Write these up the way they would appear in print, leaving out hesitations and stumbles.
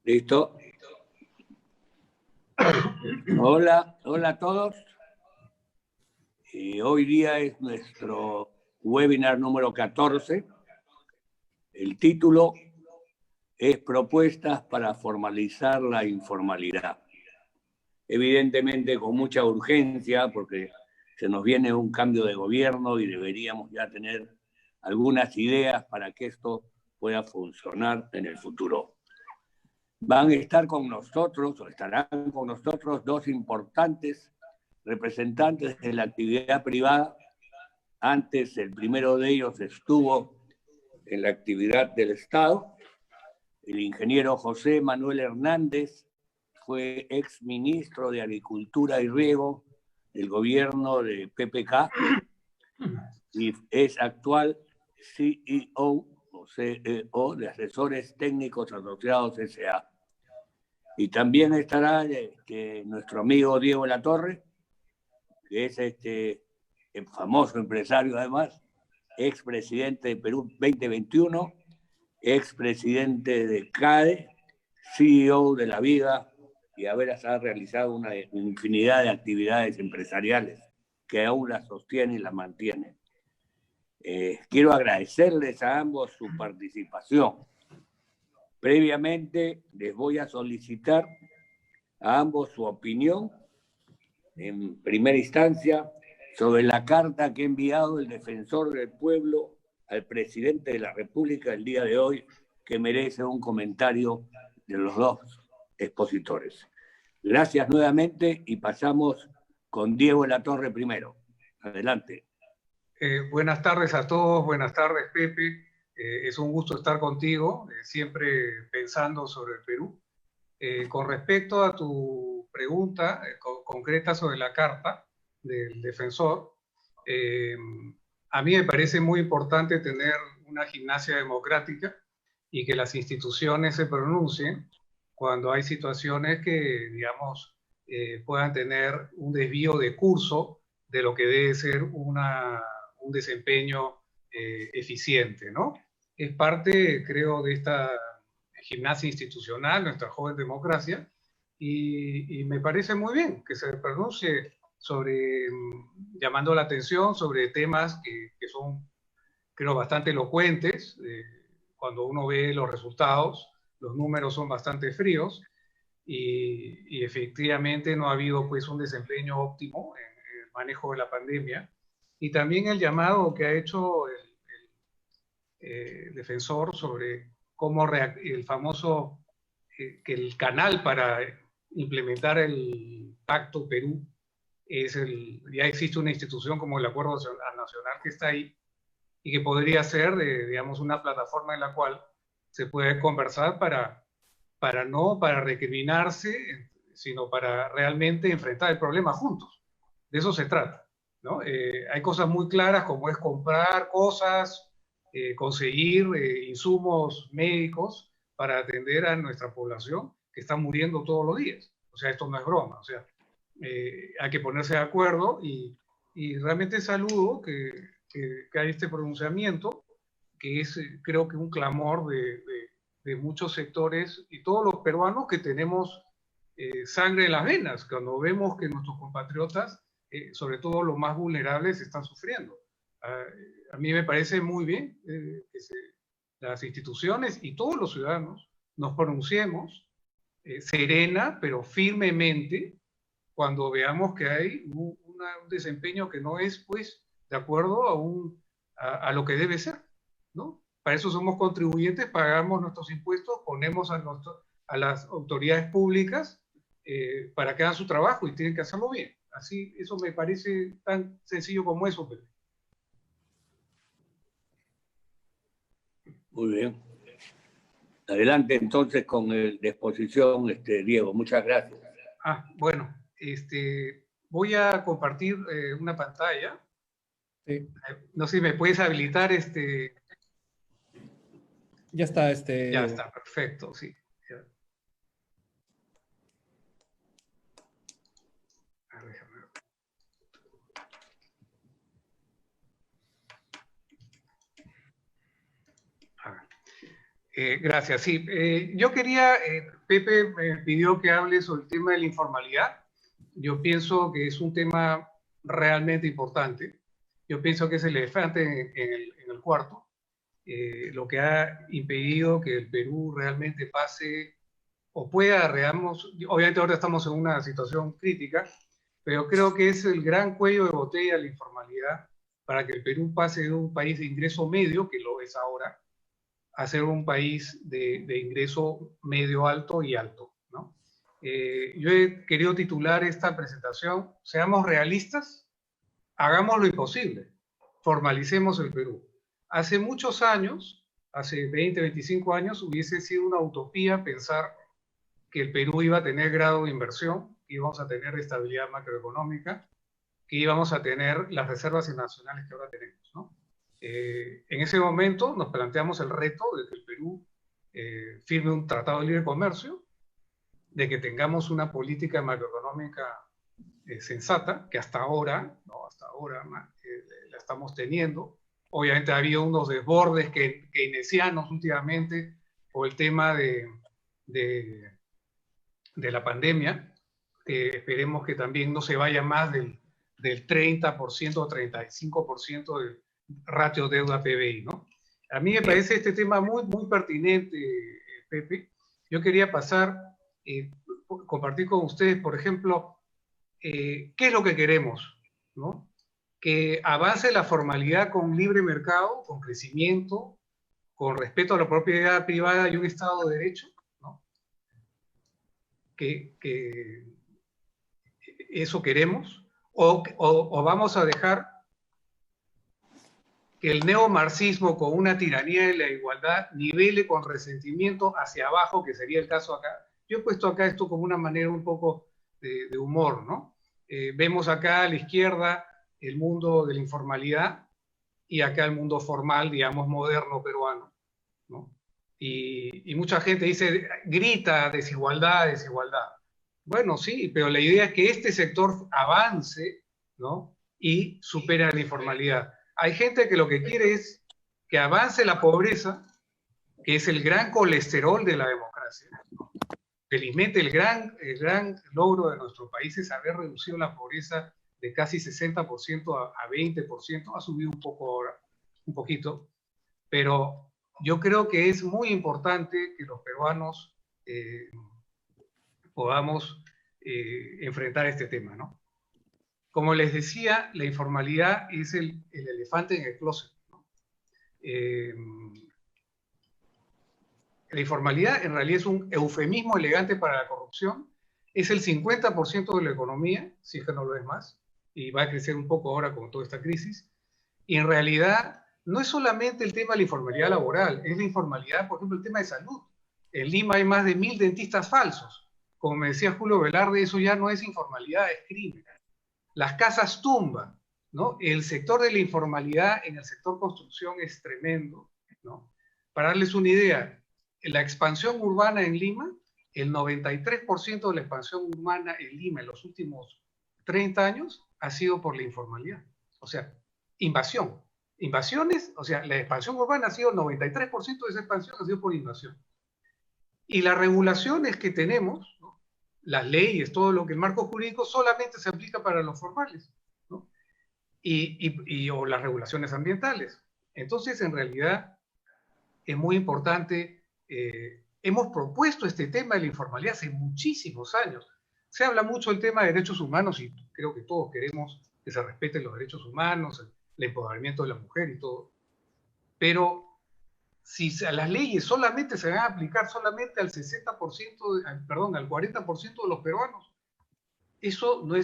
Listo. Hola a todos. Hoy día es nuestro webinar número 14. El título es Propuestas para formalizar la informalidad. Evidentemente con mucha urgencia porque se nos viene un cambio de gobierno y deberíamos ya tener algunas ideas para que esto pueda funcionar en el futuro. Van a estar con nosotros, o estarán con nosotros, dos importantes representantes de la actividad privada. Antes, el primero de ellos estuvo en la actividad del Estado. El ingeniero José Manuel Hernández fue exministro de Agricultura y Riego del gobierno de PPK y es actual CEO o CEO de Asesores Técnicos Asociados S.A. Y también estará nuestro amigo Diego Latorre, que es el famoso empresario además, expresidente de Perú 2021, expresidente de CADE, CEO de La Viga, y ha realizado una infinidad de actividades empresariales que aún las sostiene y las mantiene. Quiero agradecerles a ambos su participación. Previamente les voy a solicitar a ambos su opinión, en primera instancia, sobre la carta que ha enviado el defensor del pueblo al presidente de la República el día de hoy, que merece un comentario de los dos expositores. Gracias nuevamente y pasamos con Diego Latorre primero. Adelante. Buenas tardes a todos, buenas tardes Pepe. Es un gusto estar contigo, siempre pensando sobre el Perú. Con respecto a tu pregunta concreta sobre la carta del defensor, a mí me parece muy importante tener una gimnasia democrática y que las instituciones se pronuncien cuando hay situaciones que, digamos, puedan tener un desvío de curso de lo que debe ser un desempeño eficiente, ¿no? Es parte, creo, de esta gimnasia institucional, nuestra joven democracia, y me parece muy bien que se pronuncie sobre, llamando la atención sobre temas que son, creo, bastante elocuentes. Cuando uno ve los resultados, los números son bastante fríos, y efectivamente no ha habido pues un desempeño óptimo en el manejo de la pandemia, y también el llamado que ha hecho el defensor sobre cómo el famoso, que el canal para implementar el Pacto Perú ya existe una institución como el Acuerdo Nacional que está ahí y que podría ser, digamos, una plataforma en la cual se puede conversar no para recriminarse, sino para realmente enfrentar el problema juntos. De eso se trata, ¿no? Hay cosas muy claras como es comprar cosas, conseguir insumos médicos para atender a nuestra población que está muriendo todos los días. O sea, esto no es broma. O sea, hay que ponerse de acuerdo y realmente saludo que hay este pronunciamiento que es, creo que un clamor de muchos sectores y todos los peruanos que tenemos sangre en las venas cuando vemos que nuestros compatriotas, sobre todo los más vulnerables, están sufriendo. A mí me parece muy bien que las instituciones y todos los ciudadanos nos pronunciemos serena pero firmemente cuando veamos que hay un desempeño que no es pues de acuerdo a lo que debe ser, ¿no? Para eso somos contribuyentes, pagamos nuestros impuestos, ponemos a las autoridades públicas para que hagan su trabajo y tienen que hacerlo bien. Así, eso me parece tan sencillo como eso, Pedro. Muy bien. Adelante entonces con la exposición, Diego. Muchas gracias. Bueno, voy a compartir una pantalla. Sí. No sé si me puedes habilitar Ya está, Ya está, perfecto, sí. Gracias. Sí, yo quería, Pepe me pidió que hable sobre el tema de la informalidad. Yo pienso que es un tema realmente importante. Yo pienso que es el elefante en el cuarto, lo que ha impedido que el Perú realmente pase o pueda, obviamente ahora estamos en una situación crítica, pero creo que es el gran cuello de botella la informalidad para que el Perú pase de un país de ingreso medio, que lo es ahora, a ser un país de ingreso medio alto y alto, ¿no? Yo he querido titular esta presentación, seamos realistas, hagamos lo imposible, formalicemos el Perú. Hace muchos años, hace 20, 25 años, hubiese sido una utopía pensar que el Perú iba a tener grado de inversión, que íbamos a tener estabilidad macroeconómica, que íbamos a tener las reservas nacionales que ahora tenemos, ¿no? En ese momento nos planteamos el reto de que el Perú firme un tratado de libre comercio, de que tengamos una política macroeconómica sensata, que hasta ahora, ¿no? Hasta ahora la estamos teniendo. Obviamente ha habido unos desbordes keynesianos últimamente por el tema de la pandemia. Esperemos que también no se vaya más del 30% o 35% del ratio deuda-PBI, ¿no? A mí me parece este tema muy, muy pertinente, Pepe. Yo quería compartir con ustedes, por ejemplo, qué es lo que queremos, ¿no? Que avance la formalidad con libre mercado, con crecimiento, con respeto a la propiedad privada y un Estado de Derecho, ¿no? Que eso queremos, o vamos a dejar que el neomarxismo con una tiranía de la igualdad nivele con resentimiento hacia abajo, que sería el caso acá. Yo he puesto acá esto como una manera un poco de humor, ¿no? Vemos acá a la izquierda el mundo de la informalidad y acá el mundo formal, digamos, moderno peruano, ¿no? Y mucha gente dice, grita desigualdad, desigualdad. Bueno, sí, pero la idea es que este sector avance, ¿no? Y supere la informalidad. Hay gente que lo que quiere es que avance la pobreza, que es el gran colesterol de la democracia. Felizmente el gran logro de nuestro país es haber reducido la pobreza de casi 60% a 20%, ha subido un poco ahora, un poquito, pero yo creo que es muy importante que los peruanos podamos enfrentar este tema, ¿no? Como les decía, la informalidad es el elefante en el closet, ¿no? La informalidad en realidad es un eufemismo elegante para la corrupción, es el 50% de la economía, si es que no lo es más, y va a crecer un poco ahora con toda esta crisis, y en realidad no es solamente el tema de la informalidad laboral, es la informalidad, por ejemplo, el tema de salud. En Lima hay más de 1000 dentistas falsos. Como me decía Julio Velarde, eso ya no es informalidad, es crimen. Las casas tumba, ¿no? El sector de la informalidad en el sector construcción es tremendo, ¿no? Para darles una idea, la expansión urbana en Lima, el 93% de la expansión urbana en Lima en los últimos 30 años ha sido por la informalidad. O sea, invasión. Invasiones, o sea, la expansión urbana ha sido, 93% de esa expansión ha sido por invasión. Y las regulaciones que tenemos, ¿no? Las leyes, todo lo que el marco jurídico solamente se aplica para los formales, ¿no? O las regulaciones ambientales. Entonces, en realidad, es muy importante. Hemos propuesto este tema de la informalidad hace muchísimos años. Se habla mucho del tema de derechos humanos y creo que todos queremos que se respeten los derechos humanos, el empoderamiento de la mujer y todo. Pero si las leyes solamente se van a aplicar solamente al 60%, perdón, al 40% de los peruanos, eso no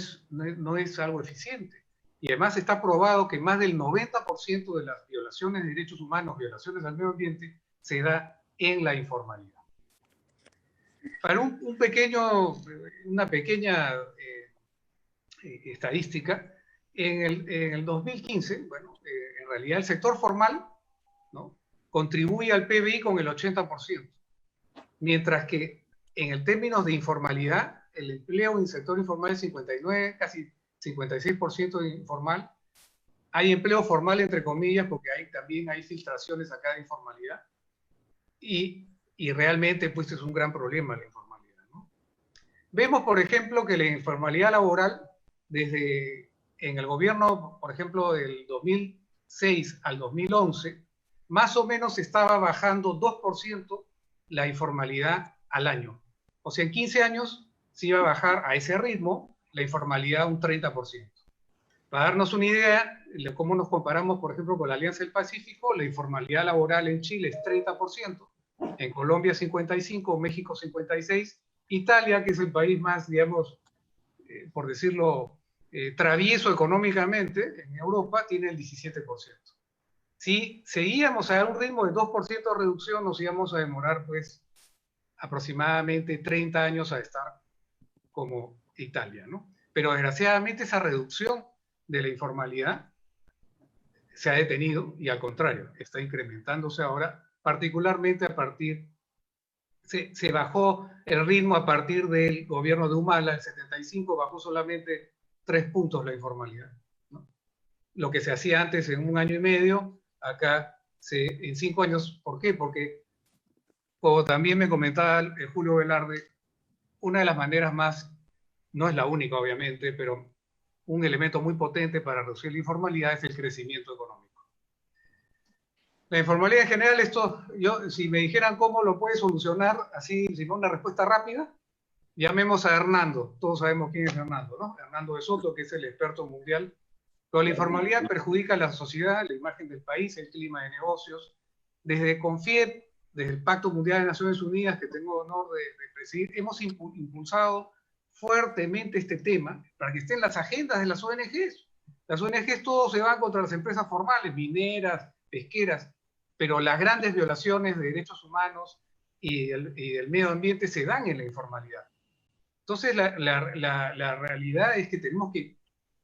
es algo eficiente. Y además está probado que más del 90% de las violaciones de derechos humanos, violaciones al medio ambiente, se da en la informalidad. Para una pequeña estadística, en el 2015, bueno, en realidad el sector formal, ¿no?, contribuye al PBI con el 80%, mientras que en el términos de informalidad, el empleo en el sector informal es 59, casi 56% informal. Hay empleo formal, entre comillas, porque también hay filtraciones acá de informalidad. y realmente pues es un gran problema la informalidad, ¿no? Vemos, por ejemplo, que la informalidad laboral, desde en el gobierno, por ejemplo, del 2006 al 2011, más o menos estaba bajando 2% la informalidad al año. O sea, en 15 años se iba a bajar a ese ritmo la informalidad un 30%. Para darnos una idea de cómo nos comparamos, por ejemplo, con la Alianza del Pacífico, la informalidad laboral en Chile es 30%, en Colombia 55%, México 56%, Italia, que es el país más, digamos, por decirlo, travieso económicamente en Europa, tiene el 17%. Si seguíamos a un ritmo de 2% de reducción, nos íbamos a demorar, pues, aproximadamente 30 años a estar como Italia, ¿no? Pero desgraciadamente esa reducción de la informalidad se ha detenido y al contrario, está incrementándose ahora, particularmente a partir, se bajó el ritmo a partir del gobierno de Humala, el 75 bajó solamente 3 puntos la informalidad, ¿no? Lo que se hacía antes en un año y medio, acá en 5 años. ¿Por qué? Porque, como también me comentaba Julio Velarde, una de las maneras más, no es la única obviamente, pero un elemento muy potente para reducir la informalidad es el crecimiento económico. La informalidad en general, si me dijeran cómo lo puede solucionar, así, sin una respuesta rápida, llamemos a Hernando. Todos sabemos quién es Hernando, ¿no? Hernando de Soto, que es el experto mundial. Pero la informalidad perjudica a la sociedad, la imagen del país, el clima de negocios. Desde CONFIEP, desde el Pacto Mundial de Naciones Unidas, que tengo el honor de presidir, hemos impulsado fuertemente este tema para que esté en las agendas de las ONGs. Las ONGs todos se van contra las empresas formales, mineras, pesqueras, pero las grandes violaciones de derechos humanos y del medio ambiente se dan en la informalidad. Entonces, la realidad es que tenemos que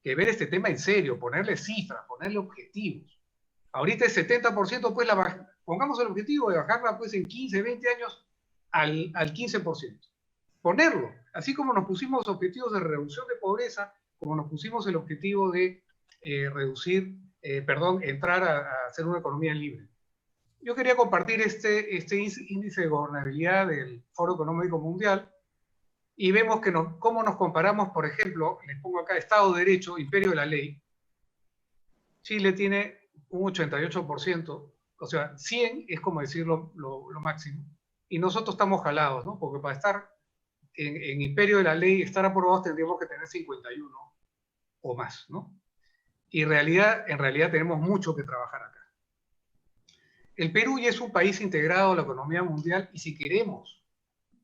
ver este tema en serio, ponerle cifras, ponerle objetivos. Ahorita el 70%, pues pongamos el objetivo de bajarla pues en 15, 20 años al 15%. Ponerlo, así como nos pusimos objetivos de reducción de pobreza, como nos pusimos el objetivo de entrar a hacer una economía libre. Yo quería compartir este índice de gobernabilidad del Foro Económico Mundial y vemos cómo nos comparamos, por ejemplo, les pongo acá Estado de Derecho, Imperio de la Ley. Chile tiene un 88%, o sea, 100 es como decir lo máximo, y nosotros estamos jalados, ¿no? Porque para estar en Imperio de la Ley, estar aprobados, tendríamos que tener 51 o más, ¿no? Y en realidad tenemos mucho que trabajar acá. El Perú ya es un país integrado a la economía mundial y si queremos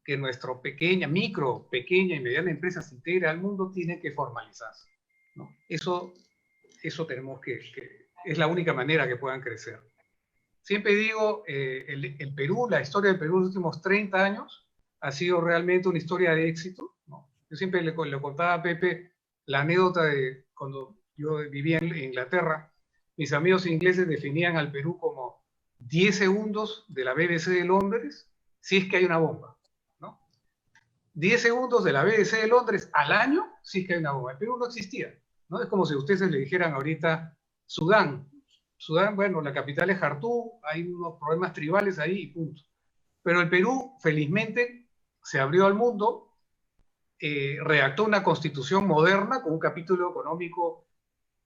que nuestra pequeña y mediana empresa se integre al mundo, tiene que formalizarse, ¿no? Eso tenemos es la única manera que puedan crecer. Siempre digo, el Perú, la historia del Perú en los últimos 30 años ha sido realmente una historia de éxito, ¿no? Yo siempre le contaba a Pepe la anécdota de cuando yo vivía en Inglaterra, mis amigos ingleses definían al Perú como 10 segundos de la BBC de Londres si es que hay una bomba, ¿no? 10 segundos de la BBC de Londres al año si es que hay una bomba. El Perú no existía, ¿no? Es como si ustedes le dijeran ahorita Sudán. Sudán, bueno, la capital es Jartum, hay unos problemas tribales ahí y punto. Pero el Perú, felizmente, se abrió al mundo, redactó una constitución moderna con un capítulo económico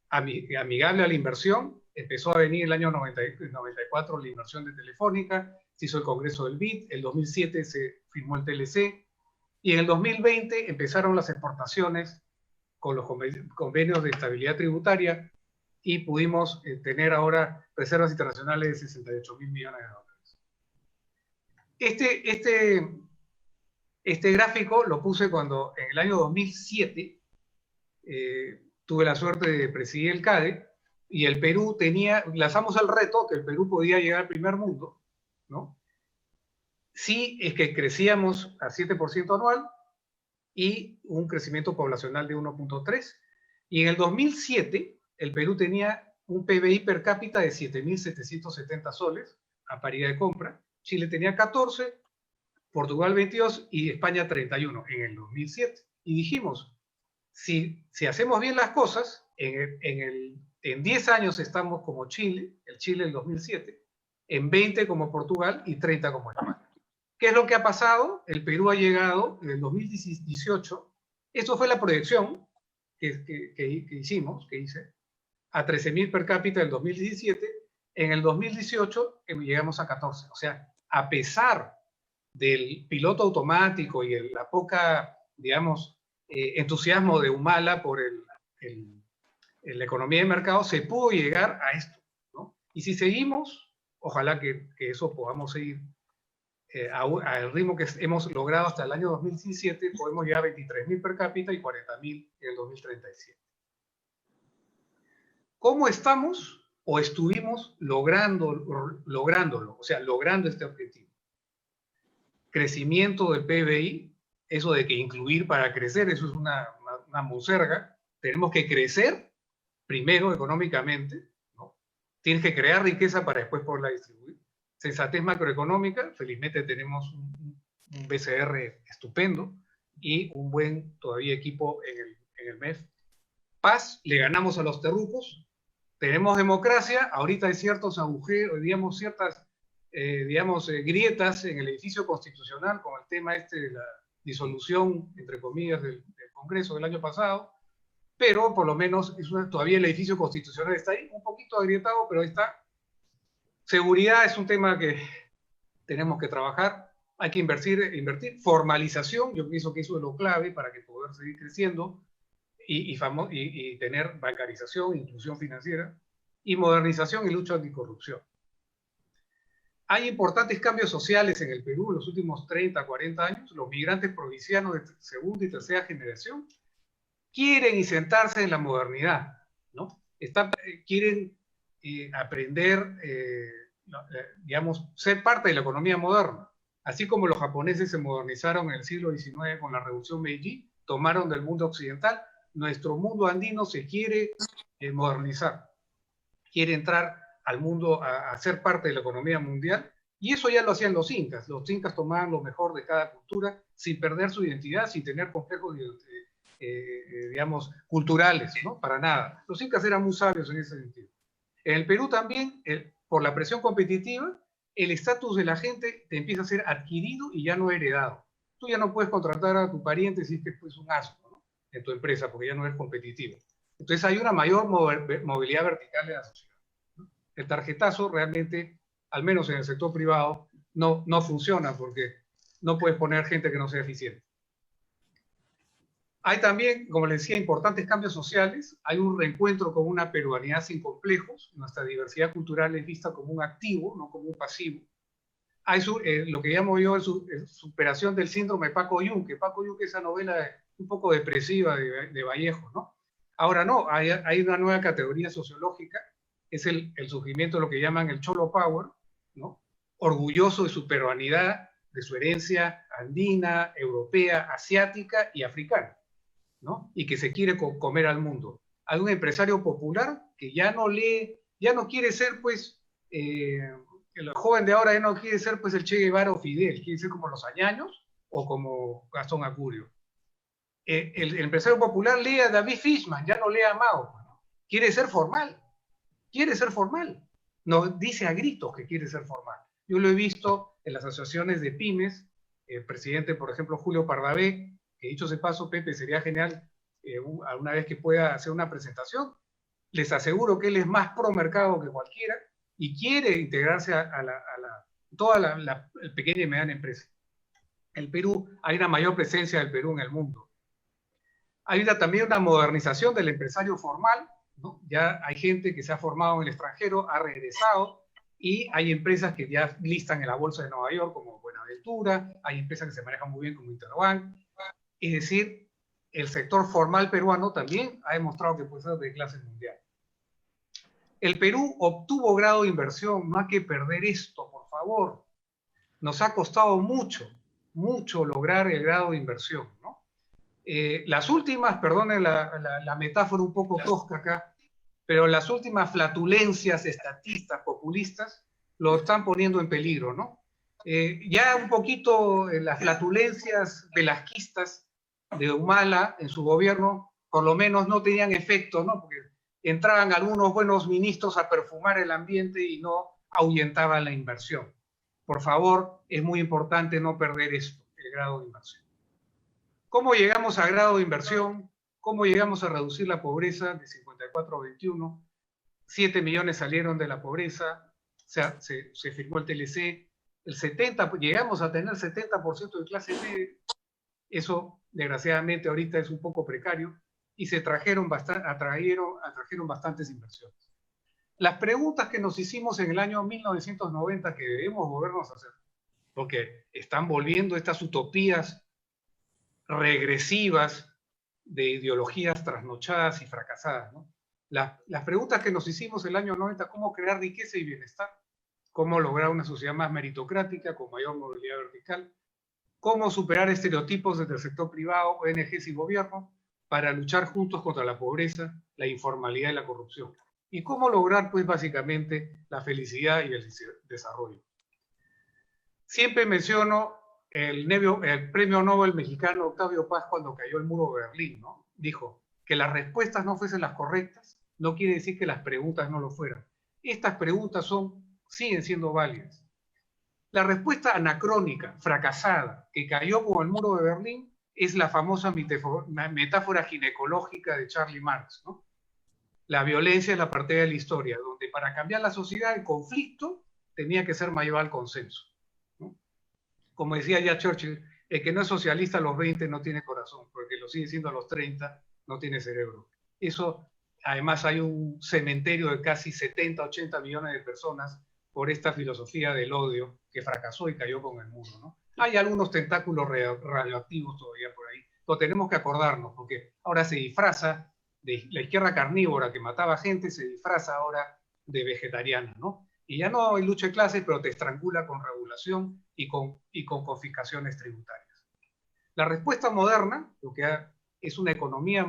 amigable a la inversión. Empezó a venir el año 94 la inversión de Telefónica, se hizo el Congreso del BID, el 2007 se firmó el TLC, y en el 2020 empezaron las exportaciones con los convenios de estabilidad tributaria, y pudimos tener ahora reservas internacionales de 68.000 millones de dólares. Este gráfico lo puse cuando en el año 2007 tuve la suerte de presidir el CADE y el Perú lanzamos el reto que el Perú podía llegar al primer mundo, ¿no? Sí, es que crecíamos a 7% anual y un crecimiento poblacional de 1.3. Y en el 2007 el Perú tenía un PBI per cápita de 7.770 soles a paridad de compra. Chile tenía 14, Portugal 22 y España 31 en el 2007. Y dijimos, si hacemos bien las cosas, en 10 años estamos como Chile, el Chile del 2007, en 20 como Portugal y 30 como España. ¿Qué es lo que ha pasado? El Perú ha llegado en el 2018, esto fue la proyección que hice, a 13.000 per cápita en el 2017, en el 2018 llegamos a 14. O sea, a pesar del piloto automático y la poca, digamos, entusiasmo de Humala por la economía de mercado, se pudo llegar a esto, ¿no? Y si seguimos, ojalá que eso podamos seguir al ritmo que hemos logrado hasta el año 2017, podemos llegar a 23.000 per cápita y 40.000 en el 2037. ¿Cómo estamos o estuvimos lográndolo? O sea, logrando este objetivo. Crecimiento del PBI, eso de que incluir para crecer, eso es una monserga. Tenemos que crecer primero económicamente, ¿no? Tienes que crear riqueza para después poderla distribuir. Sensatez macroeconómica, felizmente tenemos un BCR estupendo y un buen todavía equipo en el MEF. Paz, le ganamos a los terrucos. Tenemos democracia, ahorita hay ciertos agujeros, digamos, ciertas grietas en el edificio constitucional con el tema de la disolución, entre comillas, del Congreso del año pasado, pero por lo menos todavía el edificio constitucional está ahí, un poquito agrietado, pero ahí está. Seguridad es un tema que tenemos que trabajar, hay que invertir. Formalización, yo pienso que eso es lo clave para que poder seguir creciendo y tener bancarización, inclusión financiera, y modernización y lucha anticorrupción. Hay importantes cambios sociales en el Perú en los últimos 30, 40 años. Los migrantes provincianos de segunda y tercera generación quieren sentarse en la modernidad, ¿no? Quieren aprender, digamos, ser parte de la economía moderna. Así como los japoneses se modernizaron en el siglo XIX con la Revolución Meiji, tomaron del mundo occidental, nuestro mundo andino se quiere modernizar, quiere entrar al mundo a ser parte de la economía mundial, y eso ya lo hacían los incas. Los incas tomaban lo mejor de cada cultura sin perder su identidad, sin tener complejos digamos, culturales, ¿no? Para nada. Los incas eran muy sabios en ese sentido. En el Perú también, por la presión competitiva, el estatus de la gente te empieza a ser adquirido y ya no heredado. Tú ya no puedes contratar a tu pariente si es que es un asno, ¿no? En tu empresa, porque ya no eres competitivo. Entonces hay una mayor movilidad vertical en la sociedad, ¿no? El tarjetazo realmente, al menos en el sector privado, no funciona porque no puedes poner gente que no sea eficiente. Hay también, como les decía, importantes cambios sociales. Hay un reencuentro con una peruanidad sin complejos. Nuestra diversidad cultural es vista como un activo, no como un pasivo. Hay lo que llamo yo superación del síndrome Paco Yunque. Paco Yunque es esa novela un poco depresiva de Vallejo, ¿no? Ahora no, hay una nueva categoría sociológica, es el surgimiento de lo que llaman el Cholo Power, ¿no? Orgulloso de su peruanidad, de su herencia andina, europea, asiática y africana, ¿no? Y que se quiere comer al mundo. Hay un empresario popular que ya no quiere ser, pues, el joven de ahora ya no quiere ser, pues, el Che Guevara o Fidel, quiere ser como los Añaños o como Gastón Acurio. El empresario popular lee a David Fishman, ya no lee a Mao, ¿no? Quiere ser formal, no dice a gritos que quiere ser formal. Yo lo he visto en las asociaciones de pymes, el presidente, por ejemplo, Julio Pardavé, que dicho de paso, Pepe, sería genial alguna vez que pueda hacer una presentación. Les aseguro que él es más pro mercado que cualquiera y quiere integrarse a toda la pequeña y mediana empresa. En el Perú hay una mayor presencia del Perú en el mundo. Hay también una modernización del empresario formal, ¿no? Ya hay gente que se ha formado en el extranjero, ha regresado, y hay empresas que ya listan en la bolsa de Nueva York como Buenaventura, hay empresas que se manejan muy bien como Interbank. Es decir, el sector formal peruano también ha demostrado que puede ser de clase mundial. El Perú obtuvo grado de inversión, no hay que perder esto, por favor. Nos ha costado mucho lograr el grado de inversión, ¿no? Las últimas, perdonen la metáfora un poco tosca acá, pero las últimas flatulencias estatistas populistas lo están poniendo en peligro, ¿no? Ya un poquito las flatulencias velasquistas de Humala en su gobierno, por lo menos no tenían efecto, ¿no? Porque entraban algunos buenos ministros a perfumar el ambiente y no ahuyentaban la inversión. Por favor, es muy importante no perder esto, el grado de inversión. ¿Cómo llegamos a grado de inversión? ¿Cómo llegamos a reducir la pobreza de 54 a 21? 7 millones salieron de la pobreza, se firmó el TLC, llegamos a tener 70% de clase media. Eso, desgraciadamente, ahorita es un poco precario y se atrajeron bastantes inversiones. Las preguntas que nos hicimos en el año 1990 que debemos volvernos a hacer, porque están volviendo estas utopías regresivas de ideologías trasnochadas y fracasadas, ¿no? Las preguntas que nos hicimos en el año 90, ¿cómo crear riqueza y bienestar? ¿Cómo lograr una sociedad más meritocrática, con mayor movilidad vertical? ¿Cómo superar estereotipos desde el sector privado, ONGs y gobierno para luchar juntos contra la pobreza, la informalidad y la corrupción? ¿Y cómo lograr, pues, básicamente, la felicidad y el desarrollo? Siempre menciono el premio Nobel mexicano Octavio Paz cuando cayó el muro de Berlín, ¿no? Dijo que las respuestas no fuesen las correctas, no quiere decir que las preguntas no lo fueran. Estas preguntas siguen siendo válidas. La respuesta anacrónica, fracasada, que cayó con el muro de Berlín, es la famosa metáfora ginecológica de Charlie Marx, ¿no? La violencia es la partida de la historia, donde para cambiar la sociedad el conflicto tenía que ser mayor al consenso, ¿no? Como decía ya Churchill, el que no es socialista a los 20 no tiene corazón, porque lo sigue siendo a los 30 no tiene cerebro. Eso, además, hay un cementerio de casi 70, 80 millones de personas por esta filosofía del odio que fracasó y cayó con el muro, ¿no? Hay algunos tentáculos radioactivos todavía por ahí, pero tenemos que acordarnos, porque ahora se disfraza de la izquierda carnívora que mataba gente, se disfraza ahora de vegetariana, ¿no? Y ya no hay lucha de clases, pero te estrangula con regulación y con confiscaciones tributarias. La respuesta moderna, lo que es una economía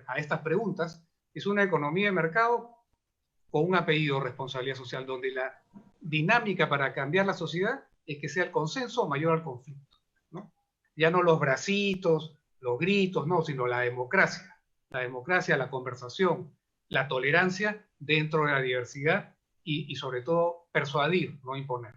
a estas preguntas, es una economía de mercado con un apellido responsabilidad social, donde la dinámica para cambiar la sociedad es que sea el consenso mayor al conflicto, ¿no? Ya no los bracitos, los gritos, no, sino la democracia, la conversación, la tolerancia dentro de la diversidad y sobre todo persuadir, no imponer.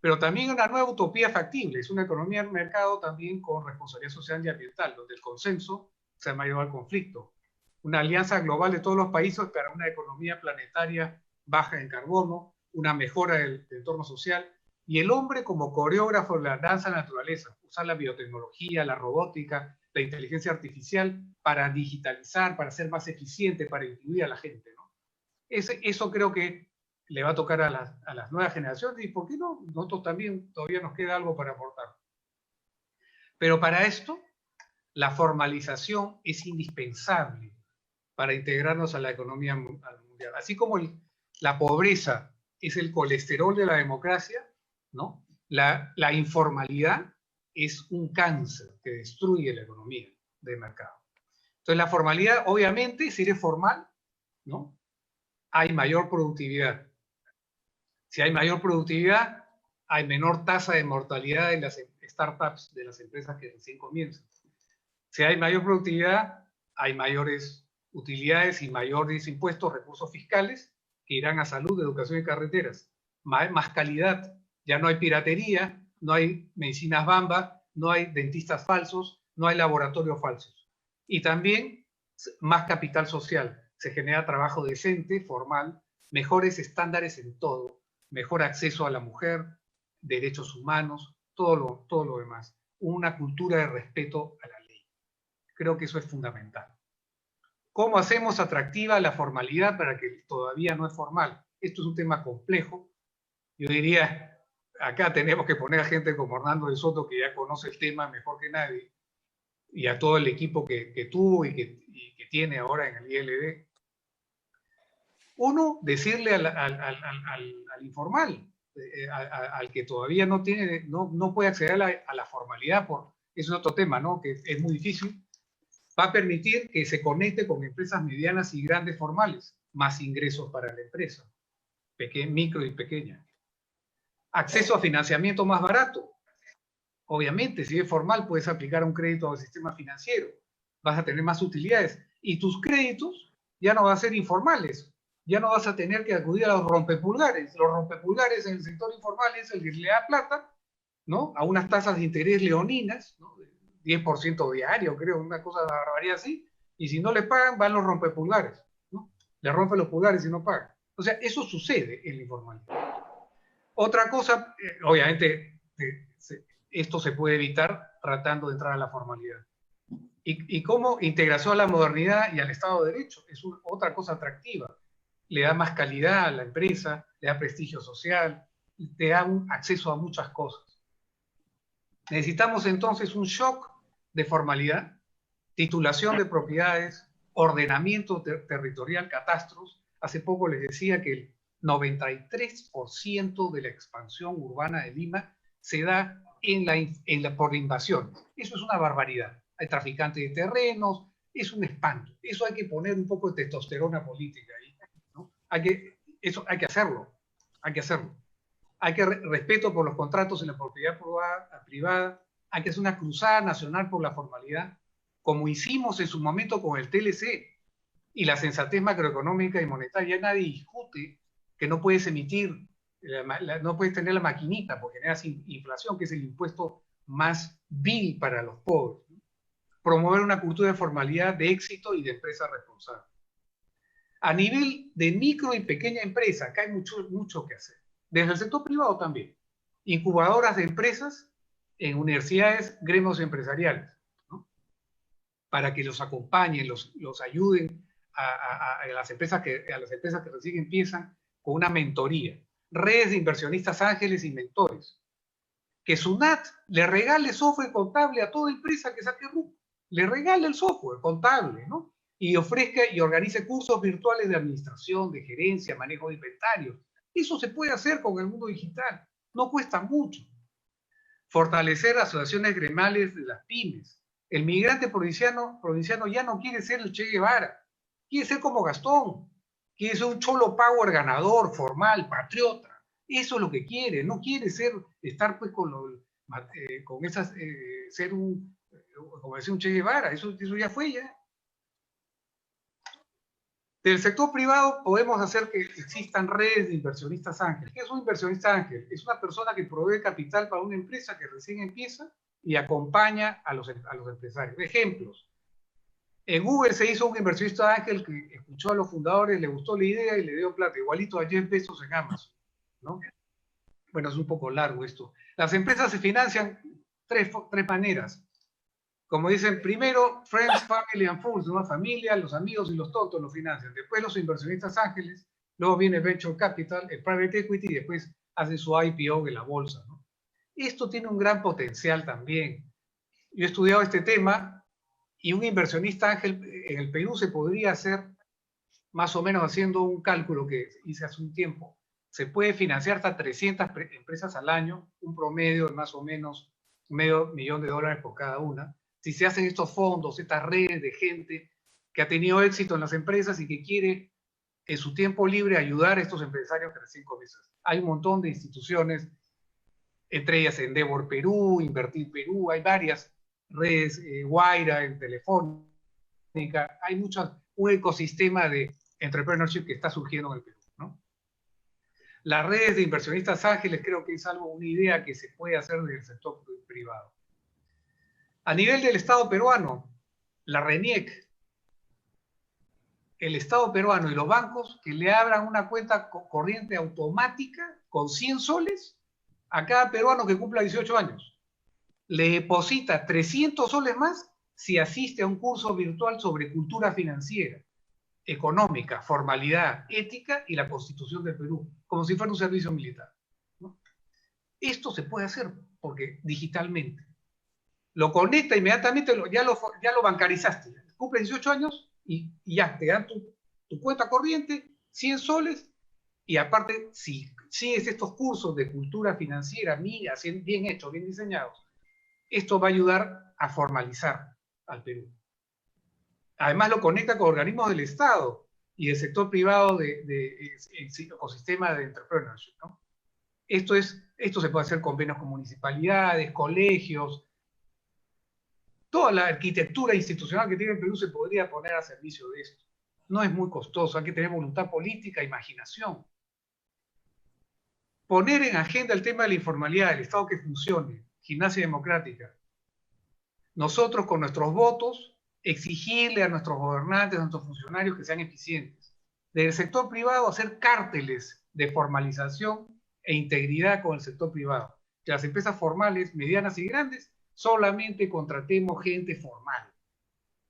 Pero también una nueva utopía factible, es una economía de mercado también con responsabilidad social y ambiental, donde el consenso sea mayor al conflicto. Una alianza global de todos los países para una economía planetaria baja en carbono, una mejora del entorno social, y el hombre como coreógrafo de la danza de la naturaleza, usar la biotecnología, la robótica, la inteligencia artificial para digitalizar, para ser más eficiente, para incluir a la gente, ¿no? Eso creo que le va a tocar a las nuevas generaciones, y ¿por qué no? Nosotros también todavía nos queda algo para aportar. Pero para esto, la formalización es indispensable para integrarnos a la economía mundial. Así como la pobreza es el colesterol de la democracia, ¿no? La informalidad es un cáncer que destruye la economía de mercado. Entonces, la formalidad, obviamente, si eres formal, ¿no?, hay mayor productividad. Si hay mayor productividad, hay menor tasa de mortalidad de las startups, de las empresas que recién comienzan. Si hay mayor productividad, hay mayores utilidades y mayores impuestos, recursos fiscales que irán a salud, educación y carreteras. Más calidad. Ya no hay piratería, no hay medicinas bamba, no hay dentistas falsos, no hay laboratorios falsos. Y también más capital social. Se genera trabajo decente, formal, mejores estándares en todo, mejor acceso a la mujer, derechos humanos, todo lo demás. Una cultura de respeto a la ley. Creo que eso es fundamental. ¿Cómo hacemos atractiva la formalidad para que todavía no es formal? Esto es un tema complejo. Yo diría, acá tenemos que poner a gente como Hernando de Soto, que ya conoce el tema mejor que nadie, y a todo el equipo que tuvo y que tiene ahora en el ILD. Uno, decirle al informal, al que todavía no puede acceder a la formalidad, es otro tema, ¿no?, que es muy difícil, va a permitir que se conecte con empresas medianas y grandes formales, más ingresos para la empresa, micro y pequeña. Acceso a financiamiento más barato. Obviamente, si es formal, puedes aplicar un crédito al sistema financiero, vas a tener más utilidades, y tus créditos ya no van a ser informales, ya no vas a tener que acudir a los rompepulgares. Los rompepulgares en el sector informal es el que le da plata, ¿no? A unas tasas de interés leoninas, ¿no? 10% diario, creo, una cosa de barbaridad así, y si no le pagan, van los rompepulgares, ¿no? Le rompen los pulgares y no pagan. O sea, eso sucede en la informalidad. Otra cosa, obviamente, esto se puede evitar tratando de entrar a la formalidad. Y cómo integración a la modernidad y al Estado de Derecho es otra cosa atractiva. Le da más calidad a la empresa, le da prestigio social, te da un acceso a muchas cosas. Necesitamos entonces un shock de formalidad, titulación de propiedades, ordenamiento territorial, catastros. Hace poco les decía que el 93% de la expansión urbana de Lima se da por invasión. Eso es una barbaridad. Hay traficantes de terrenos, es un espanto. Eso hay que poner un poco de testosterona política ahí, ¿no? Eso hay que hacerlo, hay que hacerlo. Hay que respeto por los contratos en la propiedad privada, hay que hacer una cruzada nacional por la formalidad, como hicimos en su momento con el TLC y la sensatez macroeconómica y monetaria. Nadie discute que no puedes emitir, no puedes tener la maquinita porque generas inflación, que es el impuesto más vil para los pobres. Promover una cultura de formalidad, de éxito y de empresa responsable. A nivel de micro y pequeña empresa, acá hay mucho que hacer. Desde el sector privado también. Incubadoras de empresas en universidades, gremios empresariales, ¿no? Para que los acompañen, los ayuden a las empresas que recién empiezan con una mentoría. Redes de inversionistas ángeles y mentores. Que SUNAT le regale software contable a toda empresa que saque RUC. Le regale el software contable, ¿no? Y ofrezca y organice cursos virtuales de administración, de gerencia, manejo de inventarios. Eso se puede hacer con el mundo digital. No cuesta mucho. Fortalecer asociaciones gremiales de las pymes. El migrante provinciano ya no quiere ser el Che Guevara. Quiere ser como Gastón. Quiere ser un cholo power ganador, formal, patriota. Eso es lo que quiere. No quiere estar pues con esas, ser como decía un Che Guevara. Eso ya fue ya. Del sector privado podemos hacer que existan redes de inversionistas ángeles. ¿Qué es un inversionista ángel? Es una persona que provee capital para una empresa que recién empieza y acompaña a los empresarios. Ejemplos. En Google se hizo un inversionista ángel que escuchó a los fundadores, le gustó la idea y le dio plata, igualito a Jeff Bezos en Amazon, ¿no? Bueno, es un poco largo esto. Las empresas se financian tres maneras. Como dicen, primero, friends, family and fools, ¿no? Familia, los amigos y los tontos lo financian. Después los inversionistas ángeles, luego viene venture capital, el private equity y después hacen su IPO en la bolsa, ¿no? Esto tiene un gran potencial también. Yo he estudiado este tema y un inversionista ángel en el Perú se podría hacer, más o menos haciendo un cálculo que hice hace un tiempo, se puede financiar hasta 300 empresas al año, un promedio de más o menos $500,000 por cada una. Si se hacen estos fondos, estas redes de gente que ha tenido éxito en las empresas y que quiere en su tiempo libre ayudar a estos empresarios que recién comienzan. Hay un montón de instituciones, entre ellas Endeavor Perú, Invertir Perú, hay varias redes, Guaira, en Telefónica, hay un ecosistema de entrepreneurship que está surgiendo en el Perú, ¿no? Las redes de inversionistas ángeles creo que es una idea que se puede hacer desde el sector privado. A nivel del Estado peruano, la RENIEC, el Estado peruano y los bancos que le abran una cuenta corriente automática con 100 soles a cada peruano que cumpla 18 años. Le deposita 300 soles más si asiste a un curso virtual sobre cultura financiera, económica, formalidad, ética y la Constitución del Perú, como si fuera un servicio militar, ¿no? Esto se puede hacer porque digitalmente. Lo conecta inmediatamente, ya lo bancarizaste. Cumple 18 años y ya te dan tu cuenta corriente, 100 soles, y aparte, si sigues estos cursos de cultura financiera, bien hechos, bien diseñados, esto va a ayudar a formalizar al Perú. Además, lo conecta con organismos del Estado y del sector privado del ecosistema de entrepreneurship, ¿no? Esto se puede hacer con convenios con municipalidades, colegios. Toda la arquitectura institucional que tiene el Perú se podría poner a servicio de esto. no es muy costoso, hay que tener voluntad política, imaginación. Poner en agenda el tema de la informalidad, el Estado que funcione, gimnasia democrática. Nosotros con nuestros votos exigirle a nuestros gobernantes, a nuestros funcionarios que sean eficientes. Del sector privado hacer cárteles de formalización e integridad con el sector privado. Que las empresas formales, medianas y grandes, solamente contratemos gente formal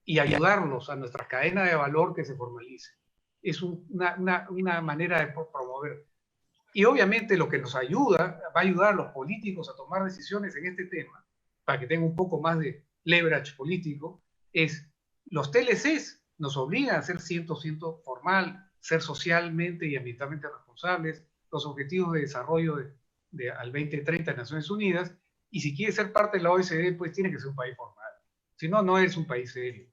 y ayudarlos a nuestras cadenas de valor que se formalicen. Es una manera de promover. Y obviamente lo que nos ayuda, va a ayudar a los políticos a tomar decisiones en este tema, para que tengan un poco más de leverage político, es los TLCs nos obligan a ser 100% formal, ser socialmente y ambientalmente responsables, los objetivos de desarrollo al 2030 de Naciones Unidas, y si quiere ser parte de la OECD, pues tiene que ser un país formal. Si no, no es un país serio.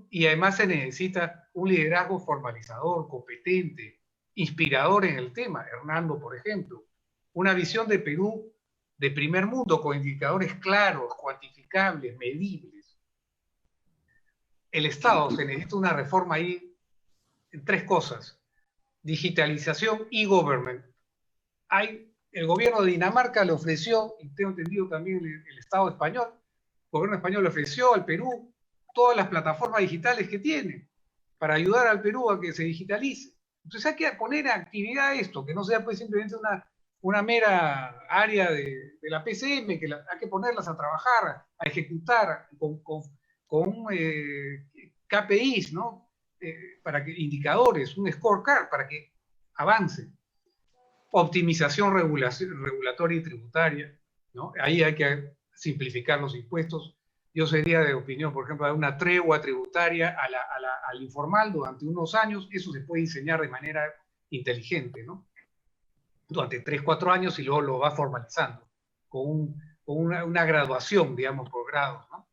Y además se necesita un liderazgo formalizador, competente, inspirador en el tema. Hernando, por ejemplo, una visión de Perú de primer mundo con indicadores claros, cuantificables, medibles. El Estado se necesita una reforma ahí en 3 cosas: digitalización y government. El gobierno de Dinamarca le ofreció, y tengo entendido también el Estado español, el gobierno español le ofreció al Perú todas las plataformas digitales que tiene para ayudar al Perú a que se digitalice. Entonces hay que poner actividad a esto, que no sea pues simplemente una mera área de la PCM, que hay que ponerlas a trabajar, a ejecutar con KPIs, ¿no? Para que indicadores, un scorecard, para que avance. Optimización regulatoria y tributaria, ¿no? Ahí hay que simplificar los impuestos. Yo sería de opinión, por ejemplo, de una tregua tributaria al informal durante unos años. Eso se puede diseñar de manera inteligente, ¿no? Durante 3, 4 años, y luego lo va formalizando con una graduación, digamos, por grados, ¿no?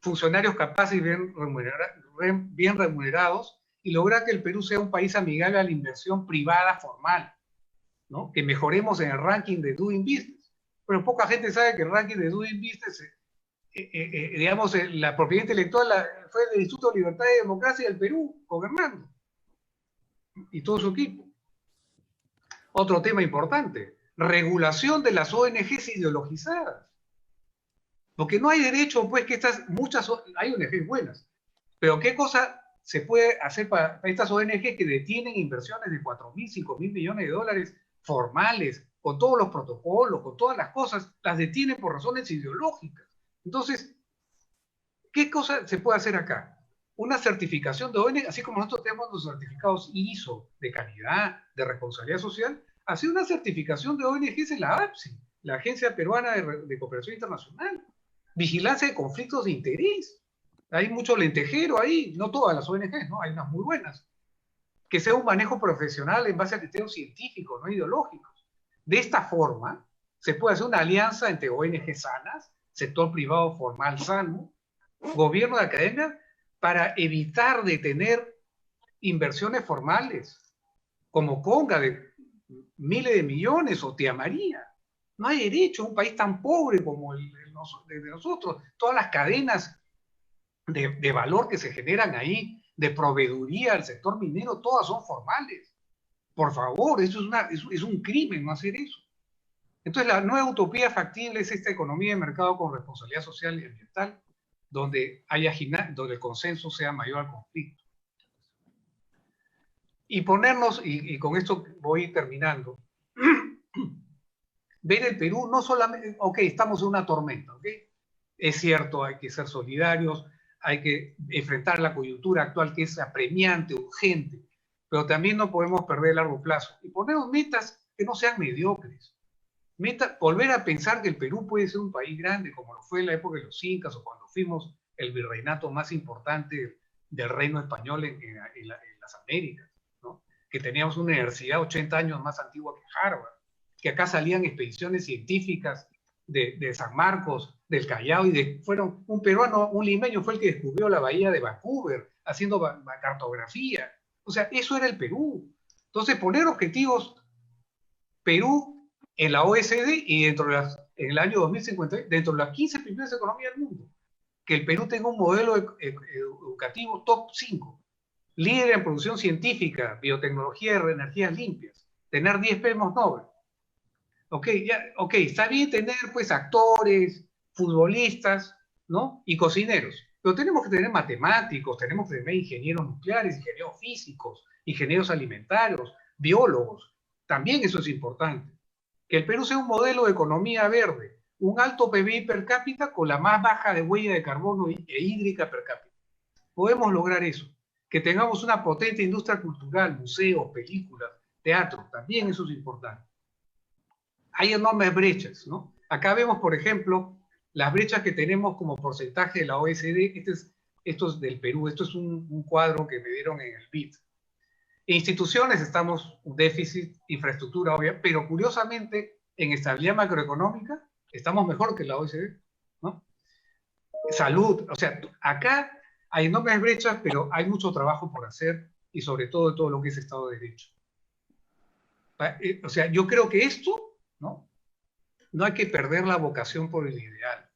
Funcionarios capaces y bien remunerados, y lograr que el Perú sea un país amigable a la inversión privada formal, ¿no? Que mejoremos en el ranking de Doing Business. Pero poca gente sabe que el ranking de Doing Business, digamos, la propiedad intelectual fue del Instituto de Libertad y Democracia del Perú, gobernando, y todo su equipo. Otro tema importante: regulación de las ONGs ideologizadas. Porque no hay derecho, pues, que hay ONGs buenas, pero ¿qué cosa se puede hacer para estas ONGs que detienen inversiones de 4.000, 5.000 millones de dólares formales, con todos los protocolos, con todas las cosas, las detienen por razones ideológicas? Entonces, ¿qué cosa se puede hacer acá? Una certificación de ONG, así como nosotros tenemos los certificados ISO de calidad, de responsabilidad social, hacer una certificación de ONGs en la APSI, la Agencia Peruana de Cooperación Internacional. Vigilancia de conflictos de interés. Hay mucho lentejero ahí, no todas las ONGs, ¿no? Hay unas muy buenas. Que sea un manejo profesional en base a criterios científicos, no ideológicos. De esta forma, se puede hacer una alianza entre ONGs sanas, sector privado formal sano, gobierno de academia, para evitar de tener inversiones formales, como Conga de miles de millones, o Tía María. No hay derecho a un país tan pobre como el de nosotros. Todas las cadenas de valor que se generan ahí, de proveeduría al sector minero, todas son formales. Por favor, eso es un crimen no hacer eso. Entonces, la nueva utopía factible es esta economía de mercado con responsabilidad social y ambiental, donde el consenso sea mayor al conflicto. Y ponernos, y con esto voy terminando, ver el Perú no solamente, ok, estamos en una tormenta, ok, es cierto, hay que ser solidarios, hay que enfrentar la coyuntura actual, que es apremiante, urgente, pero también no podemos perder a largo plazo, y ponernos metas que no sean mediocres. Volver a pensar que el Perú puede ser un país grande, como lo fue en la época de los incas, o cuando fuimos el virreinato más importante del reino español en las Américas, ¿no? Que teníamos una universidad 80 años más antigua que Harvard, que acá salían expediciones científicas de San Marcos, del Callao, y fueron un peruano, un limeño fue el que descubrió la bahía de Vancouver, haciendo cartografía. O sea, eso era el Perú. Entonces, poner objetivos: Perú en la OECD y en el año 2050, dentro de las 15 primeras economías del mundo. Que el Perú tenga un modelo educativo top 5. líder en producción científica, biotecnología y energías limpias, tener 10 premios Nobel. Ok, está bien tener pues actores, futbolistas, ¿no? Y cocineros, pero tenemos que tener matemáticos, tenemos que tener ingenieros nucleares, ingenieros físicos, ingenieros alimentarios, biólogos. También eso es importante. Que el Perú sea un modelo de economía verde, un alto PBI per cápita con la más baja de huella de carbono e hídrica per cápita. Podemos lograr eso. Que tengamos una potente industria cultural, museos, películas, teatro, también eso es importante. Hay enormes brechas, ¿no? Acá vemos, por ejemplo, las brechas que tenemos como porcentaje de la OECD. Esto es del Perú, esto es un cuadro que me dieron en el BID. Instituciones estamos un déficit, infraestructura obvia, pero curiosamente en estabilidad macroeconómica estamos mejor que la OECD, ¿no? Salud, o sea, acá hay enormes brechas, pero hay mucho trabajo por hacer y sobre todo lo que es Estado de Derecho. O sea, yo creo que esto, ¿no? No hay que perder la vocación por el ideal.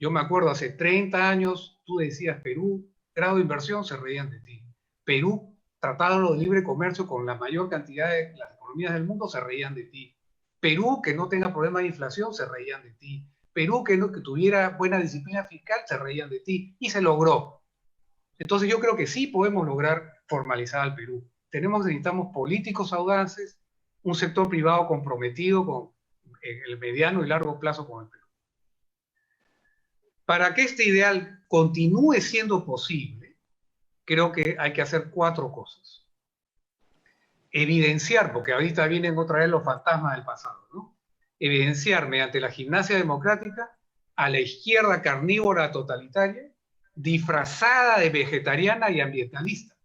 Yo me acuerdo hace 30 años, tú decías Perú, grado de inversión, se reían de ti. Perú, tratado de libre comercio con la mayor cantidad de las economías del mundo, se reían de ti. Perú, que no tenga problemas de inflación, se reían de ti. Perú, que tuviera buena disciplina fiscal, se reían de ti. Y se logró. Entonces yo creo que sí podemos lograr formalizar al Perú. Necesitamos políticos audaces, un sector privado comprometido con el mediano y largo plazo con el Perú. Para que este ideal continúe siendo posible, creo que hay que hacer 4 cosas. Evidenciar, porque ahorita vienen otra vez los fantasmas del pasado, ¿no? Evidenciar mediante la gimnasia democrática a la izquierda carnívora totalitaria, disfrazada de vegetariana y ambientalista,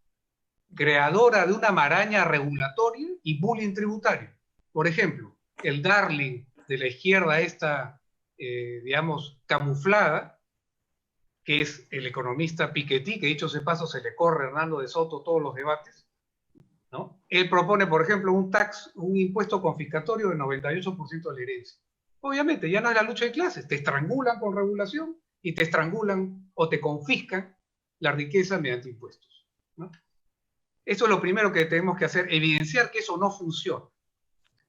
creadora de una maraña regulatoria y bullying tributario. Por ejemplo, el darling de la izquierda esta, digamos, camuflada, que es el economista Piketty, que dicho sea paso se le corre a Hernando de Soto todos los debates, ¿no? Él propone, por ejemplo, un impuesto confiscatorio del 98% de la herencia. Obviamente, ya no es la lucha de clases, te estrangulan con regulación y te estrangulan o te confiscan la riqueza mediante impuestos, ¿no? Eso es lo primero que tenemos que hacer, evidenciar que eso no funciona.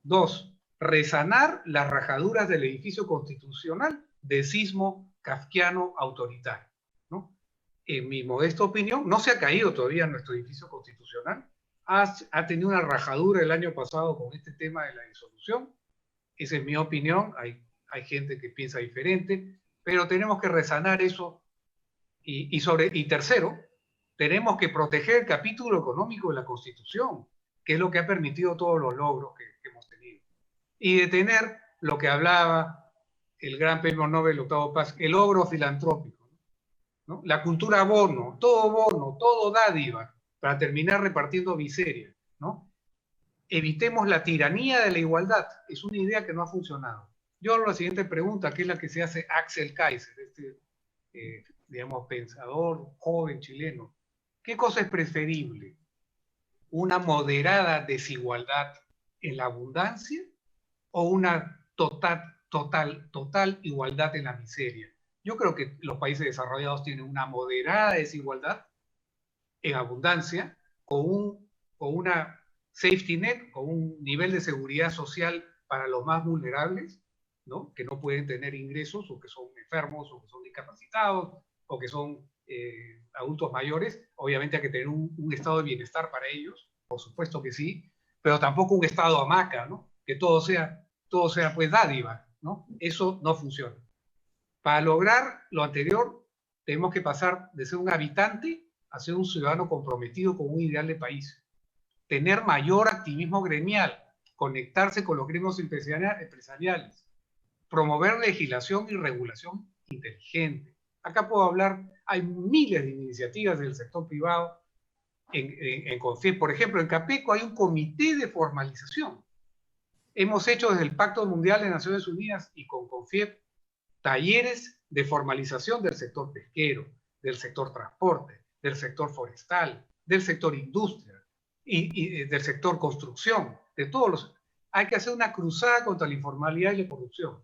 2, resanar las rajaduras del edificio constitucional de sismo kafkiano autoritario, ¿no? En mi modesta opinión, no se ha caído todavía nuestro edificio constitucional, ha tenido una rajadura el año pasado con este tema de la disolución. Esa es mi opinión, hay gente que piensa diferente, pero tenemos que resanar eso. Y tercero, tenemos que proteger el capítulo económico de la Constitución, que es lo que ha permitido todos los logros que hemos tenido. Y detener lo que hablaba el gran premio Nobel Octavio Paz, el logro filantrópico, ¿no? La cultura bono, todo dádiva, para terminar repartiendo miseria, ¿no? Evitemos la tiranía de la igualdad. Es una idea que no ha funcionado. Yo hago la siguiente pregunta, que es la que se hace Axel Kaiser, digamos, pensador joven chileno. ¿Qué cosa es preferible? ¿Una moderada desigualdad en la abundancia o una total igualdad en la miseria? Yo creo que los países desarrollados tienen una moderada desigualdad en abundancia, con una safety net, con un nivel de seguridad social para los más vulnerables, ¿no? Que no pueden tener ingresos, o que son enfermos, o que son discapacitados, o que son adultos mayores. Obviamente hay que tener un estado de bienestar para ellos, por supuesto que sí, pero tampoco un estado hamaca, ¿no? Que todo sea pues dádiva, ¿no? Eso no funciona. Para lograr lo anterior, tenemos que pasar de ser un habitante a ser un ciudadano comprometido con un ideal de país. Tener mayor activismo gremial, conectarse con los gremios empresariales, promover legislación y regulación inteligente. Acá puedo hablar, hay miles de iniciativas del sector privado en CONFIEP. Por ejemplo, en Capeco hay un comité de formalización. Hemos hecho desde el Pacto Mundial de Naciones Unidas y con CONFIEP talleres de formalización del sector pesquero, del sector transporte, del sector forestal, del sector industria y del sector construcción, de todos los. Hay que hacer una cruzada contra la informalidad y la corrupción.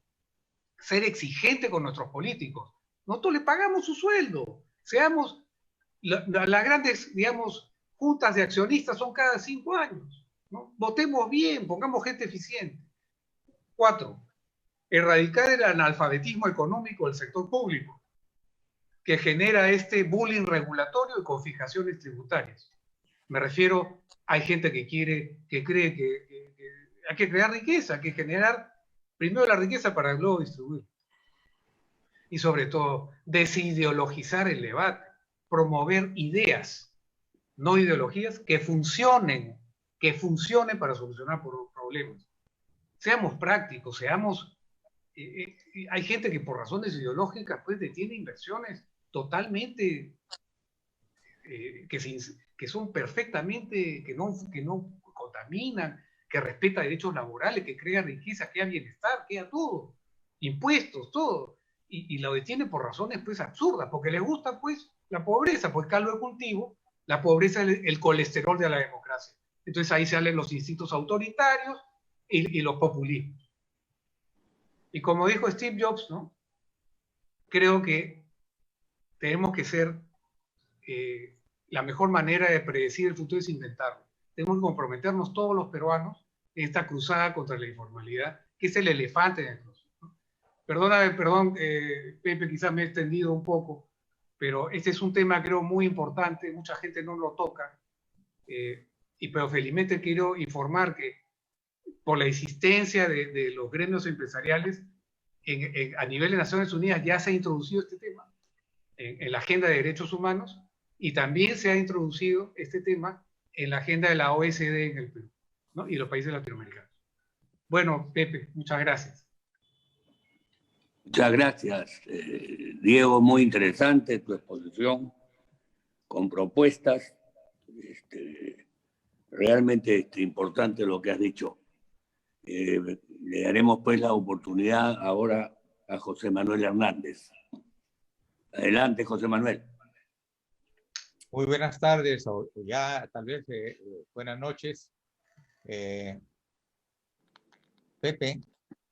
Ser exigente con nuestros políticos. Nosotros le pagamos su sueldo. Seamos las grandes, digamos, juntas de accionistas son cada 5 años, ¿no? Votemos bien, pongamos gente eficiente. 4, erradicar el analfabetismo económico del sector público, que genera este bullying regulatorio y con fijaciones tributarias. Me refiero, hay gente que cree que hay que crear riqueza, hay que generar primero la riqueza para luego distribuir. Y sobre todo, desideologizar el debate, promover ideas, no ideologías, que funcionen para solucionar problemas. Seamos prácticos, hay gente que por razones ideológicas pues detiene inversiones totalmente que son perfectamente, que no contaminan, que respeta derechos laborales, que crea riqueza, crea bienestar, crea todo, impuestos, todo, y lo detiene por razones pues absurdas, porque les gusta pues la pobreza, pues caldo de cultivo, la pobreza es el colesterol de la democracia. Entonces ahí salen los instintos autoritarios y los populismos. Y como dijo Steve Jobs, ¿no? Creo que tenemos que ser la mejor manera de predecir el futuro es inventarlo. Tenemos que comprometernos todos los peruanos en esta cruzada contra la informalidad, que es el elefante en el closet, ¿no? Perdóname, perdón, Pepe, quizás me he extendido un poco, pero este es un tema creo muy importante, mucha gente no lo toca, pero felizmente quiero informar que por la insistencia de los gremios empresariales a nivel de Naciones Unidas ya se ha introducido este tema en la agenda de derechos humanos y también se ha introducido este tema en la agenda de la OECD en el Perú, ¿no? Y los países latinoamericanos. Bueno, Pepe, muchas gracias. Muchas gracias, Diego. Muy interesante tu exposición con propuestas. Realmente importante lo que has dicho. Le daremos pues la oportunidad ahora a José Manuel Hernández. Adelante, José Manuel. Muy buenas tardes, o ya tal vez buenas noches. Pepe,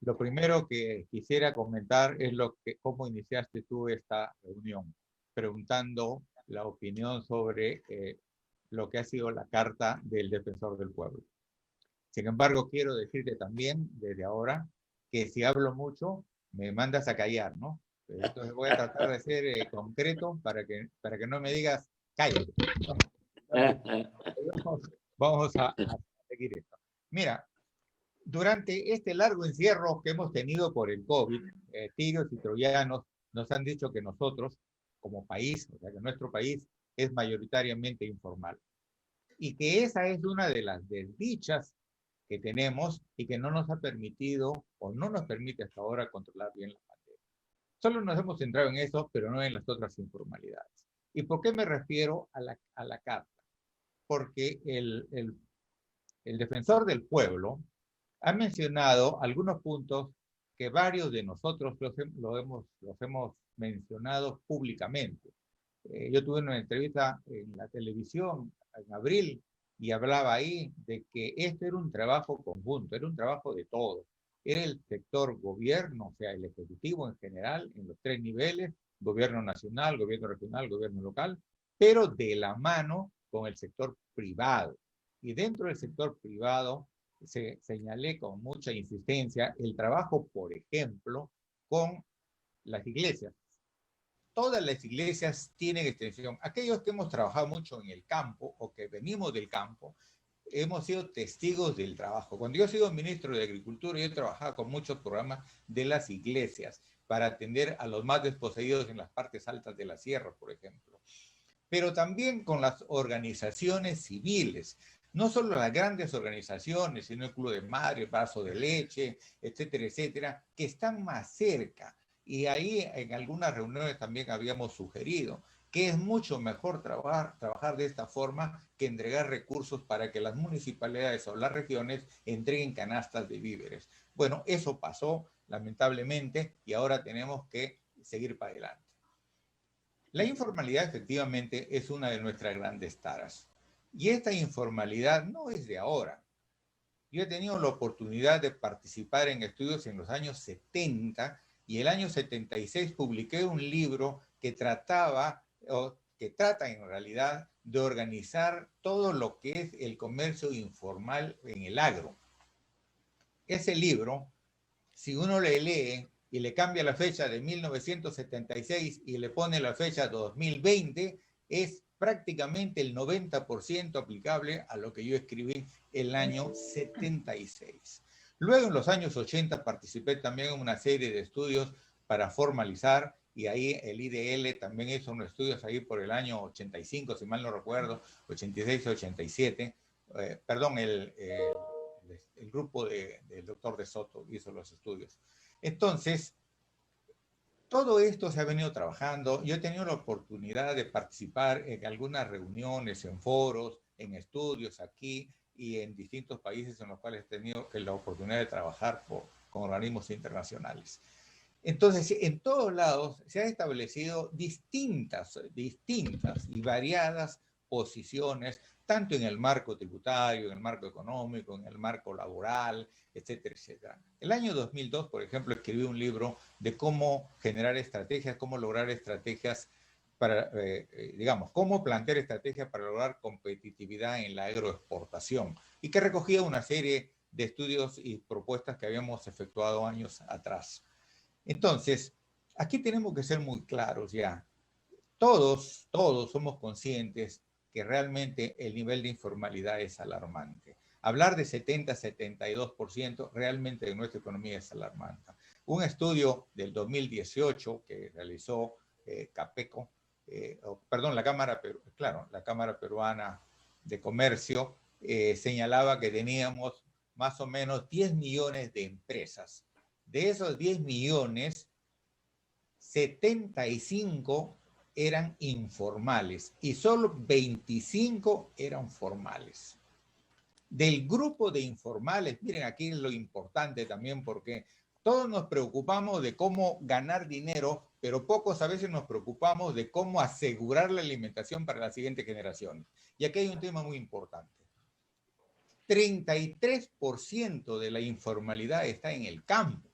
lo primero que quisiera comentar es cómo iniciaste tú esta reunión, preguntando la opinión sobre lo que ha sido la Carta del Defensor del Pueblo. Sin embargo, quiero decirte también desde ahora que si hablo mucho, me mandas a callar, ¿no? Entonces voy a tratar de ser concreto para que no me digas, cállate. Vamos a seguir esto. Mira, durante este largo encierro que hemos tenido por el COVID, tirios y troyanos nos han dicho que nosotros, como país, o sea, que nuestro país es mayoritariamente informal. Y que esa es una de las desdichas que tenemos y que no nos ha permitido, o no nos permite hasta ahora, controlar bien la pandemia. Solo nos hemos centrado en eso, pero no en las otras informalidades. ¿Y por qué me refiero a la carta? Porque el defensor del pueblo ha mencionado algunos puntos que varios de nosotros los hemos mencionado públicamente. Yo tuve una entrevista en la televisión en abril y hablaba ahí de que este era un trabajo conjunto, era un trabajo de todos. Era el sector gobierno, o sea, el ejecutivo en general, en los 3 niveles, gobierno nacional, gobierno regional, gobierno local, pero de la mano con el sector privado. Y dentro del sector privado se señalé con mucha insistencia el trabajo, por ejemplo, con las iglesias. Todas las iglesias tienen extensión. Aquellos que hemos trabajado mucho en el campo o que venimos del campo, hemos sido testigos del trabajo. Cuando yo he sido ministro de Agricultura, yo he trabajado con muchos programas de las iglesias para atender a los más desposeídos en las partes altas de la sierra, por ejemplo. Pero también con las organizaciones civiles. No solo las grandes organizaciones, sino el Club de Madres, Vaso de Leche, etcétera, etcétera, que están más cerca. Y ahí en algunas reuniones también habíamos sugerido que es mucho mejor trabajar de esta forma que entregar recursos para que las municipalidades o las regiones entreguen canastas de víveres. Bueno, eso pasó lamentablemente y ahora tenemos que seguir para adelante. La informalidad efectivamente es una de nuestras grandes taras. Y esta informalidad no es de ahora. Yo he tenido la oportunidad de participar en estudios en los años 70 y el año 76 publiqué un libro que trataba que trata en realidad de organizar todo lo que es el comercio informal en el agro. Ese libro, si uno le lee y le cambia la fecha de 1976 y le pone la fecha 2020, es prácticamente el 90% aplicable a lo que yo escribí el año 76. Luego, en los años 80, participé también en una serie de estudios para formalizar, y ahí el IDL también hizo unos estudios ahí por el año 85, si mal no recuerdo, 86 o 87. Perdón, el grupo del doctor de Soto hizo los estudios. Entonces, todo esto se ha venido trabajando. Yo he tenido la oportunidad de participar en algunas reuniones, en foros, en estudios aquí y en distintos países en los cuales he tenido la oportunidad de trabajar con organismos internacionales. Entonces, en todos lados se han establecido distintas y variadas posiciones, tanto en el marco tributario, en el marco económico, en el marco laboral, etcétera, etcétera. El año 2002, por ejemplo, escribí un libro de cómo generar estrategias, cómo lograr estrategias para, digamos, cómo plantear estrategias para lograr competitividad en la agroexportación, y que recogía una serie de estudios y propuestas que habíamos efectuado años atrás. Entonces, aquí tenemos que ser muy claros ya. Todos somos conscientes que realmente el nivel de informalidad es alarmante. Hablar de 70-72% realmente de nuestra economía es alarmante. Un estudio del 2018 que realizó CAPECO, la Cámara Peruana de Comercio, señalaba que teníamos más o menos 10 millones de empresas. De esos 10 millones, 75 eran informales y solo 25 eran formales. Del grupo de informales, miren aquí es lo importante también, porque todos nos preocupamos de cómo ganar dinero, pero pocos a veces nos preocupamos de cómo asegurar la alimentación para la siguiente generación. Y aquí hay un tema muy importante. 33% de la informalidad está en el campo,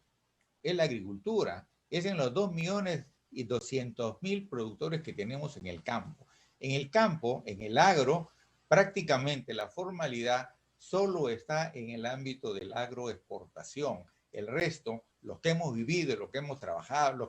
en la agricultura, es en los 2.200.000 productores que tenemos en el campo. En el campo, en el agro, prácticamente la formalidad solo está en el ámbito de la agroexportación. El resto, los que hemos vivido, los que hemos trabajado, los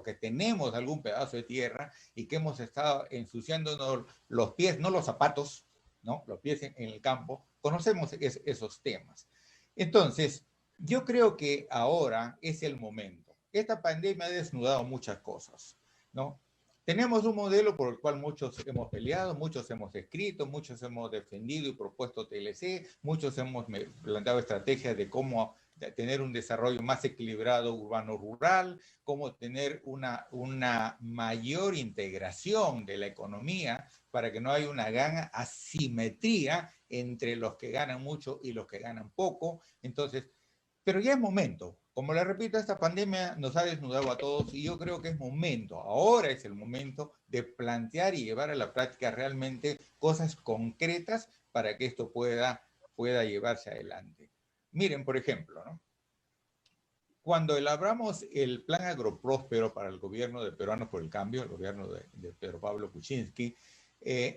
que tenemos algún pedazo de tierra y que hemos estado ensuciándonos los pies, no los zapatos, ¿no? Los pies en el campo, conocemos esos temas. Entonces, yo creo que ahora es el momento. Esta pandemia ha desnudado muchas cosas, ¿no? Tenemos un modelo por el cual muchos hemos peleado, muchos hemos escrito, muchos hemos defendido y propuesto TLC, muchos hemos planteado estrategias de cómo tener un desarrollo más equilibrado urbano-rural, cómo tener una mayor integración de la economía para que no haya una gran asimetría entre los que ganan mucho y los que ganan poco. Entonces, pero ya es momento. Como le repito, esta pandemia nos ha desnudado a todos y yo creo que es momento, ahora es el momento de plantear y llevar a la práctica realmente cosas concretas para que esto pueda llevarse adelante. Miren, por ejemplo, ¿no? Cuando elaboramos el plan agropróspero para el gobierno de Peruanos por el Cambio, el gobierno de Pedro Pablo Kuczynski,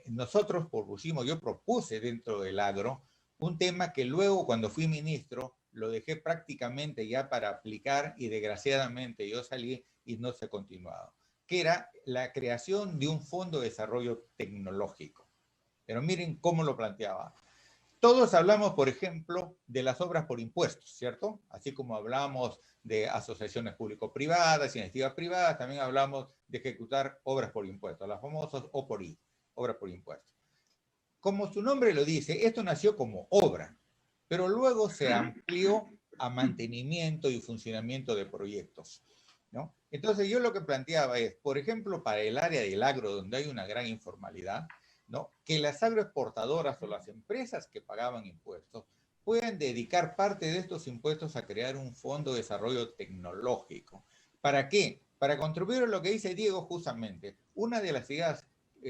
nosotros propusimos, yo propuse dentro del agro un tema que luego cuando fui ministro lo dejé prácticamente ya para aplicar y desgraciadamente yo salí y no se ha continuado, que era la creación de un fondo de desarrollo tecnológico. Pero miren cómo lo planteaba. Todos hablamos, por ejemplo, de las obras por impuestos, ¿cierto? Así como hablamos de asociaciones público-privadas, iniciativas privadas, también hablamos de ejecutar obras por impuestos, las famosas OPORI, obras por impuestos. Como su nombre lo dice, esto nació como obra, pero luego se amplió a mantenimiento y funcionamiento de proyectos, ¿no? Entonces yo lo que planteaba es, por ejemplo, para el área del agro, donde hay una gran informalidad, ¿no? Que las agroexportadoras o las empresas que pagaban impuestos puedan dedicar parte de estos impuestos a crear un fondo de desarrollo tecnológico. ¿Para qué? Para contribuir a lo que dice Diego justamente. Una de las ideas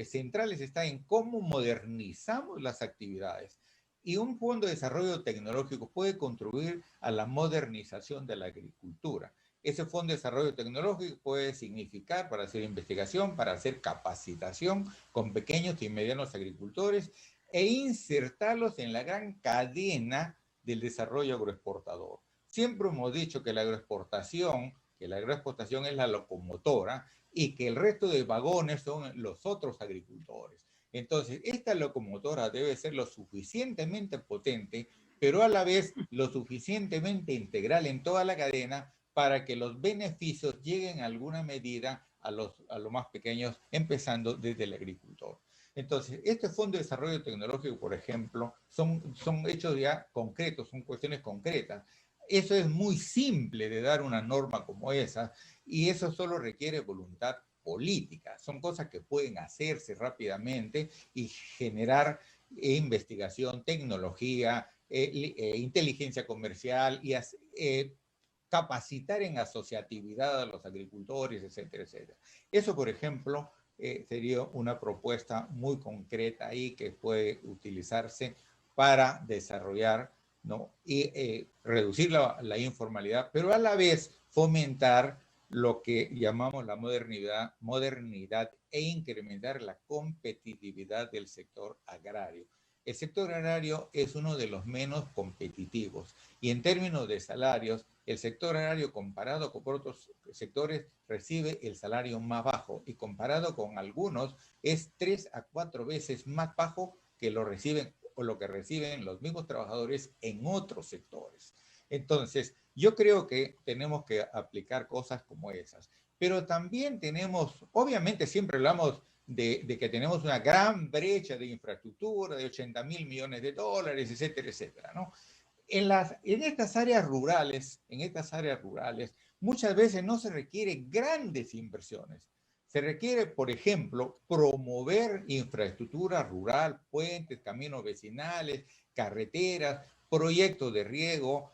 centrales está en cómo modernizamos las actividades. Y un fondo de desarrollo tecnológico puede contribuir a la modernización de la agricultura. Ese Fondo de Desarrollo Tecnológico puede significar para hacer investigación, para hacer capacitación con pequeños y medianos agricultores e insertarlos en la gran cadena del desarrollo agroexportador. Siempre hemos dicho que la agroexportación es la locomotora y que el resto de vagones son los otros agricultores. Entonces, esta locomotora debe ser lo suficientemente potente, pero a la vez lo suficientemente integral en toda la cadena para que los beneficios lleguen a alguna medida a los más pequeños, empezando desde el agricultor. Entonces, este Fondo de Desarrollo Tecnológico, por ejemplo, son hechos ya concretos, son cuestiones concretas. Eso es muy simple de dar una norma como esa, y eso solo requiere voluntad política. Son cosas que pueden hacerse rápidamente y generar investigación, tecnología, inteligencia comercial y capacitar en asociatividad a los agricultores, etcétera, etcétera. Eso, por ejemplo, sería una propuesta muy concreta ahí que puede utilizarse para desarrollar, ¿no? Y reducir la informalidad, pero a la vez fomentar lo que llamamos la modernidad e incrementar la competitividad del sector agrario. El sector agrario es uno de los menos competitivos y en términos de salarios, el sector agrario comparado con otros sectores recibe el salario más bajo y comparado con algunos es 3 a 4 veces más bajo que lo que reciben los mismos trabajadores en otros sectores. Entonces, yo creo que tenemos que aplicar cosas como esas, pero también tenemos, obviamente siempre hablamos de que tenemos una gran brecha de infraestructura de 80.000 millones de dólares, etcétera, etcétera, ¿no? En estas áreas rurales, muchas veces no se requieren grandes inversiones. Se requiere, por ejemplo, promover infraestructura rural, puentes, caminos vecinales, carreteras, proyectos de riego,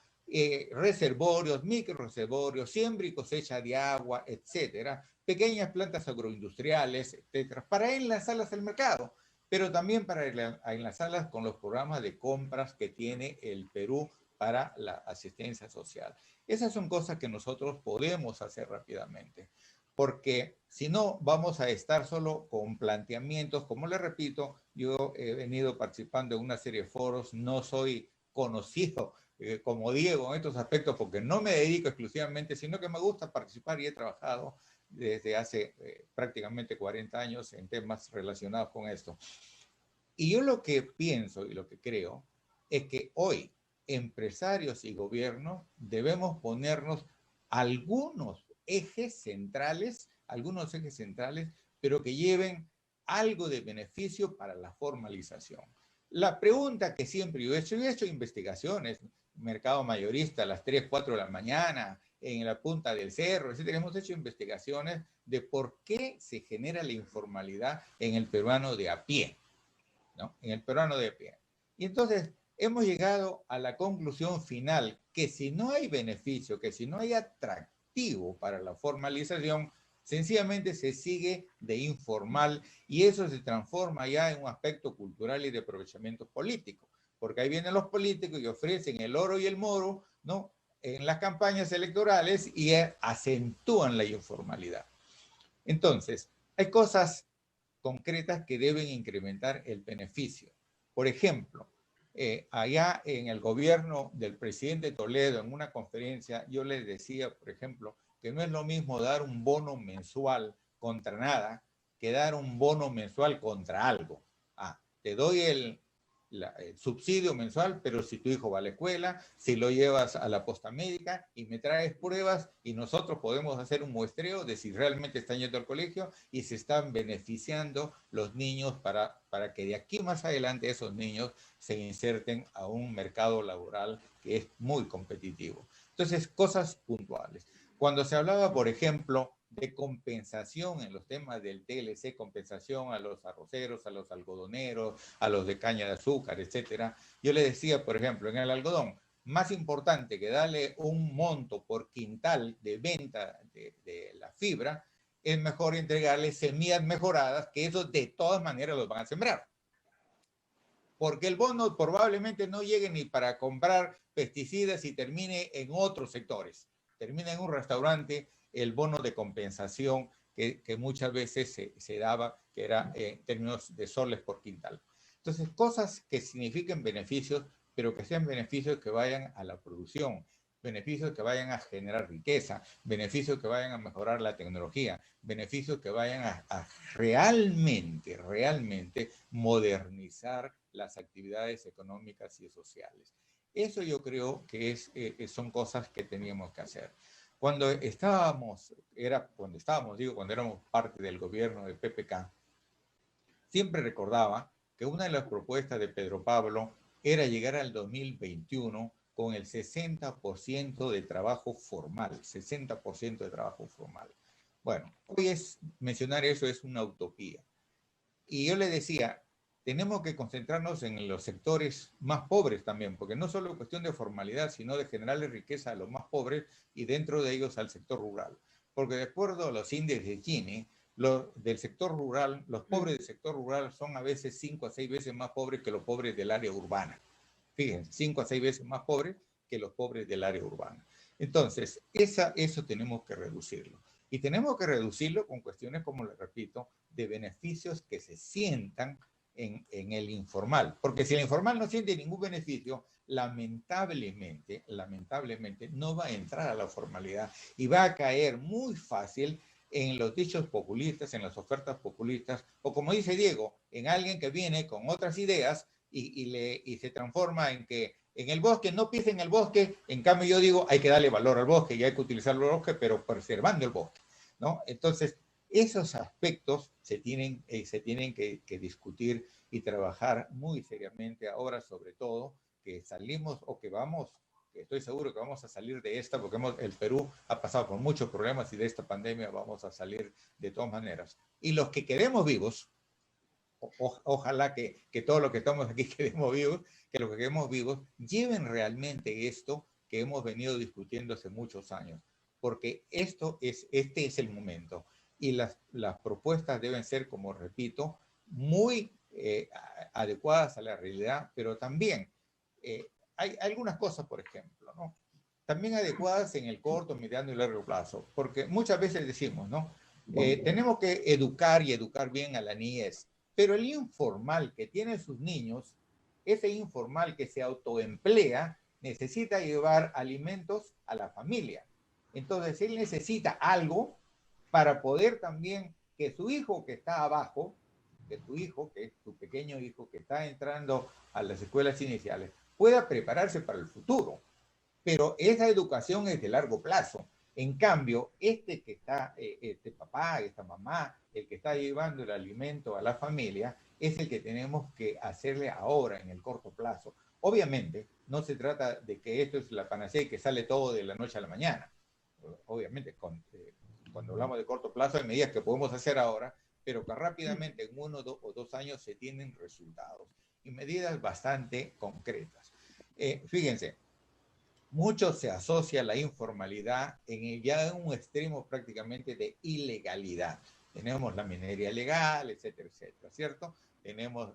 reservorios, microreservorios, siembra y cosecha de agua, etcétera, pequeñas plantas agroindustriales, etcétera, para enlazarlas al mercado, pero también para enlazarlas con los programas de compras que tiene el Perú para la asistencia social. Esas son cosas que nosotros podemos hacer rápidamente, porque si no vamos a estar solo con planteamientos. Como les repito, yo he venido participando en una serie de foros, no soy conocido como Diego en estos aspectos porque no me dedico exclusivamente, sino que me gusta participar y he trabajado desde hace prácticamente 40 años en temas relacionados con esto. Y yo lo que pienso y lo que creo es que hoy empresarios y gobierno debemos ponernos algunos ejes centrales, pero que lleven algo de beneficio para la formalización. La pregunta que siempre yo he hecho investigaciones, mercado mayorista a las 3, 4 de la mañana, en la punta del cerro, etcétera. Hemos hecho investigaciones de por qué se genera la informalidad en el peruano de a pie, ¿no? En el peruano de a pie. Y entonces hemos llegado a la conclusión final que si no hay beneficio, que si no hay atractivo para la formalización, sencillamente se sigue de informal y eso se transforma ya en un aspecto cultural y de aprovechamiento político, porque ahí vienen los políticos y ofrecen el oro y el moro, ¿no?, en las campañas electorales y acentúan la informalidad. Entonces, hay cosas concretas que deben incrementar el beneficio. Por ejemplo, allá en el gobierno del presidente Toledo, en una conferencia, yo les decía, por ejemplo, que no es lo mismo dar un bono mensual contra nada que dar un bono mensual contra algo. Te doy el subsidio mensual, pero si tu hijo va a la escuela, si lo llevas a la posta médica y me traes pruebas y nosotros podemos hacer un muestreo de si realmente están yendo al colegio y se están beneficiando los niños para que de aquí más adelante esos niños se inserten a un mercado laboral que es muy competitivo. Entonces, cosas puntuales. Cuando se hablaba, por ejemplo, de compensación en los temas del TLC, compensación a los arroceros, a los algodoneros, a los de caña de azúcar, etcétera. Yo le decía, por ejemplo, en el algodón, más importante que darle un monto por quintal de venta de la fibra, es mejor entregarle semillas mejoradas, que eso de todas maneras los van a sembrar. Porque el bono probablemente no llegue ni para comprar pesticidas y termine en otros sectores. termina en un restaurante el bono de compensación que muchas veces se daba, que era en términos de soles por quintal. Entonces, cosas que signifiquen beneficios, pero que sean beneficios que vayan a la producción, beneficios que vayan a generar riqueza, beneficios que vayan a mejorar la tecnología, beneficios que vayan a realmente modernizar las actividades económicas y sociales. Eso yo creo que son cosas que teníamos que hacer. Cuando éramos parte del gobierno de PPK, siempre recordaba que una de las propuestas de Pedro Pablo era llegar al 2021 con el 60% de trabajo formal, 60% de trabajo formal. Bueno, hoy mencionar eso es una utopía. Y yo le decía, tenemos que concentrarnos en los sectores más pobres también, porque no solo es cuestión de formalidad, sino de generarle riqueza a los más pobres y dentro de ellos al sector rural. Porque de acuerdo a los índices de Gini, del sector rural, los pobres del sector rural son a veces 5 a 6 veces más pobres que los pobres del área urbana. Fíjense, 5 a 6 veces más pobres que los pobres del área urbana. Entonces, eso tenemos que reducirlo. Y tenemos que reducirlo con cuestiones, como les repito, de beneficios que se sientan en el informal. Porque si el informal no siente ningún beneficio, lamentablemente no va a entrar a la formalidad y va a caer muy fácil en los dichos populistas, en las ofertas populistas, o como dice Diego, en alguien que viene con otras ideas y se transforma en que en el bosque, no pisen el bosque, en cambio yo digo, hay que darle valor al bosque y hay que utilizar el bosque, pero preservando el bosque, ¿no? Entonces, esos aspectos se tienen que discutir y trabajar muy seriamente ahora, sobre todo, que salimos o que vamos, que estoy seguro que vamos a salir de esta, porque el Perú ha pasado por muchos problemas y de esta pandemia vamos a salir de todas maneras. Y los que quedemos vivos, ojalá que todos los que estamos aquí quedemos vivos, que los que quedemos vivos lleven realmente esto que hemos venido discutiendo hace muchos años, porque este es el momento y las propuestas deben ser, como repito, muy adecuadas a la realidad, pero también hay algunas cosas, por ejemplo, ¿no? También adecuadas en el corto, mediano y largo plazo, porque muchas veces decimos, ¿no? Tenemos que educar y educar bien a la niñez, pero el informal que tiene sus niños, ese informal que se autoemplea, necesita llevar alimentos a la familia. Entonces, él necesita algo para poder también que su hijo que está abajo, que es tu pequeño hijo que está entrando a las escuelas iniciales, pueda prepararse para el futuro. Pero esa educación es de largo plazo. En cambio, este papá, esta mamá, el que está llevando el alimento a la familia, es el que tenemos que hacerle ahora, en el corto plazo. Obviamente, no se trata de que esto es la panacea y que sale todo de la noche a la mañana. Obviamente, cuando hablamos de corto plazo, hay medidas que podemos hacer ahora, pero que rápidamente, en 1 o 2 años, se tienen resultados y medidas bastante concretas. Fíjense, mucho se asocia la informalidad ya en un extremo prácticamente de ilegalidad. Tenemos la minería legal, etcétera, etcétera, ¿cierto? Tenemos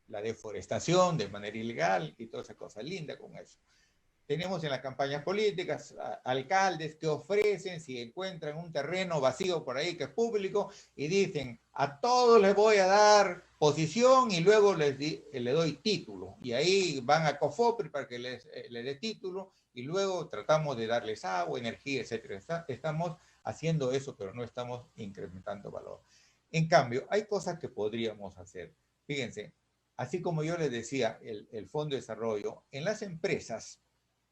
la deforestación de manera ilegal y toda esa cosa linda con eso. Tenemos en las campañas políticas alcaldes que ofrecen, si encuentran un terreno vacío por ahí que es público, y dicen, a todos les voy a dar posición y luego le doy título. Y ahí van a COFOPRI para que les dé título y luego tratamos de darles agua, energía, etcétera. Estamos haciendo eso, pero no estamos incrementando valor. En cambio, hay cosas que podríamos hacer. Fíjense, así como yo les decía, el Fondo de Desarrollo, en las empresas,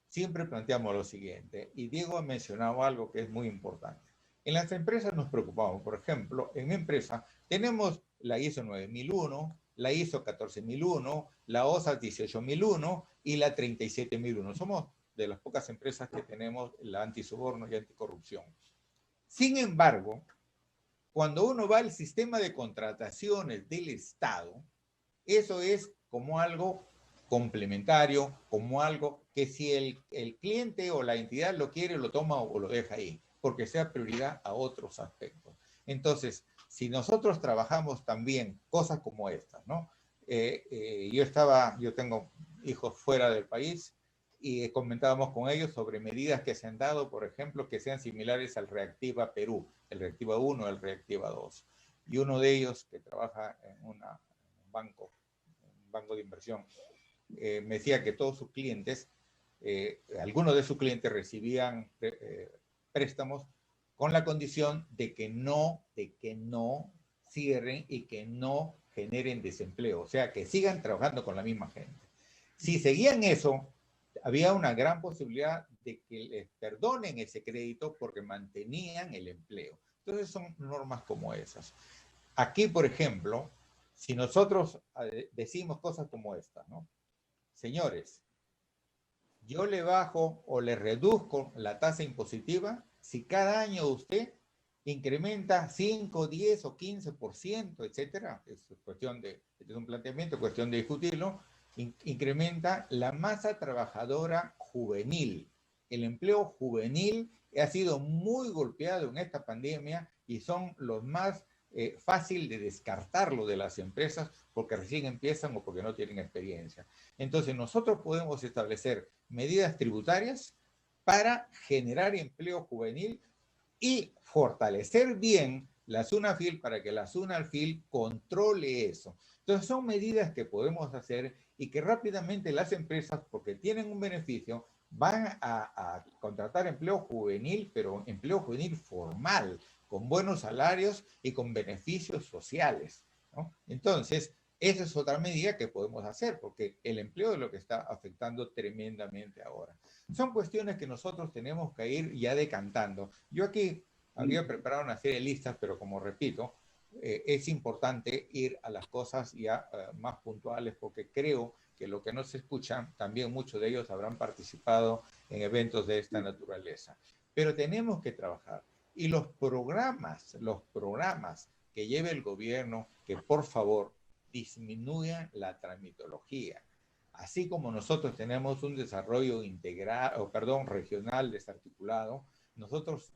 siempre planteamos lo siguiente, y Diego ha mencionado algo que es muy importante. En las empresas nos preocupamos, por ejemplo, en mi empresa tenemos la ISO 9001, la ISO 14001, la OSA 18001 y la 37001. Somos de las pocas empresas que tenemos la antisoborno y anticorrupción. Sin embargo, cuando uno va al sistema de contrataciones del Estado, eso es como algo complementario, como algo que si el cliente o la entidad lo quiere, lo toma o lo deja ahí, porque sea prioridad a otros aspectos. Entonces, si nosotros trabajamos también cosas como estas, ¿no? Yo tengo hijos fuera del país y comentábamos con ellos sobre medidas que se han dado, por ejemplo, que sean similares al Reactiva Perú, el Reactiva 1, el Reactiva 2. Y uno de ellos, que trabaja en un banco de inversión, me decía que todos sus clientes, algunos de sus clientes recibían préstamos con la condición de que no cierren y que no generen desempleo, o sea, que sigan trabajando con la misma gente. Si seguían eso, había una gran posibilidad de que les perdonen ese crédito porque mantenían el empleo. Entonces son normas como esas. Aquí, por ejemplo, si nosotros decimos cosas como esta, ¿no? Señores, yo le bajo o le reduzco la tasa impositiva si cada año usted incrementa 5, 10 o 15%, etcétera. Es cuestión de, este es un planteamiento, cuestión de discutirlo. Incrementa la masa trabajadora juvenil. El empleo juvenil ha sido muy golpeado en esta pandemia y son los más fácil de descartarlo de las empresas porque recién empiezan o porque no tienen experiencia. Entonces nosotros podemos establecer medidas tributarias para generar empleo juvenil y fortalecer bien la SUNAFIL para que la SUNAFIL controle eso. Entonces son medidas que podemos hacer y que rápidamente las empresas, porque tienen un beneficio, van a contratar empleo juvenil, pero empleo juvenil formal, con buenos salarios y con beneficios sociales, ¿no? Entonces, esa es otra medida que podemos hacer, porque el empleo es lo que está afectando tremendamente ahora. Son cuestiones que nosotros tenemos que ir ya decantando. Yo aquí había preparado una serie de listas, pero como repito, es importante ir a las cosas ya más puntuales, porque creo que lo que no se escucha, también muchos de ellos habrán participado en eventos de esta naturaleza. Pero tenemos que trabajar. Y los programas que lleve el gobierno, que por favor disminuyan la tramitología. Así como nosotros tenemos un desarrollo integral, o perdón, regional desarticulado, nosotros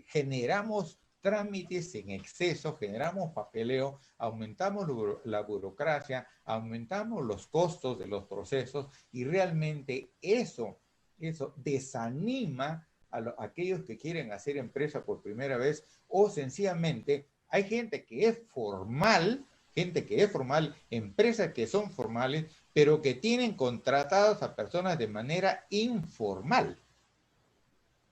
generamos trámites en exceso, generamos papeleo, aumentamos la burocracia, aumentamos los costos de los procesos y realmente eso desanima a aquellos que quieren hacer empresa por primera vez o sencillamente hay gente que es formal, empresas que son formales, pero que tienen contratados a personas de manera informal.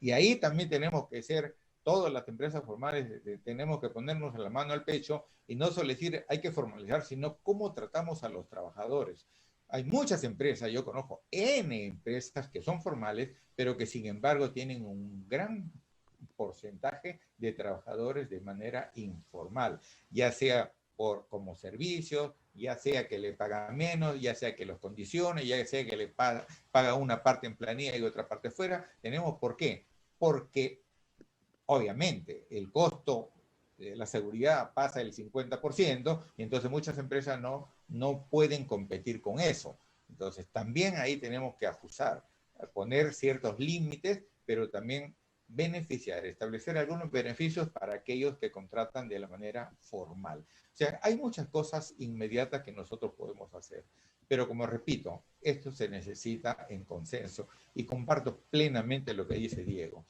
Y ahí también tenemos que ser, todas las empresas formales, tenemos que ponernos la mano al pecho y no solo decir hay que formalizar, sino cómo tratamos a los trabajadores. Hay muchas empresas, yo conozco N empresas que son formales, pero que sin embargo tienen un gran porcentaje de trabajadores de manera informal, ya sea como servicio, ya sea que le pagan menos, ya sea que los condicione, ya sea que le paga una parte en planilla y otra parte fuera. Tenemos ¿por qué? Porque obviamente el costo de la seguridad pasa el 50% y entonces muchas empresas no pueden competir con eso. Entonces también ahí tenemos que ajustar, poner ciertos límites, pero también beneficiar, establecer algunos beneficios para aquellos que contratan de la manera formal. O sea, hay muchas cosas inmediatas que nosotros podemos hacer, pero como repito, esto se necesita en consenso y comparto plenamente lo que dice Diego.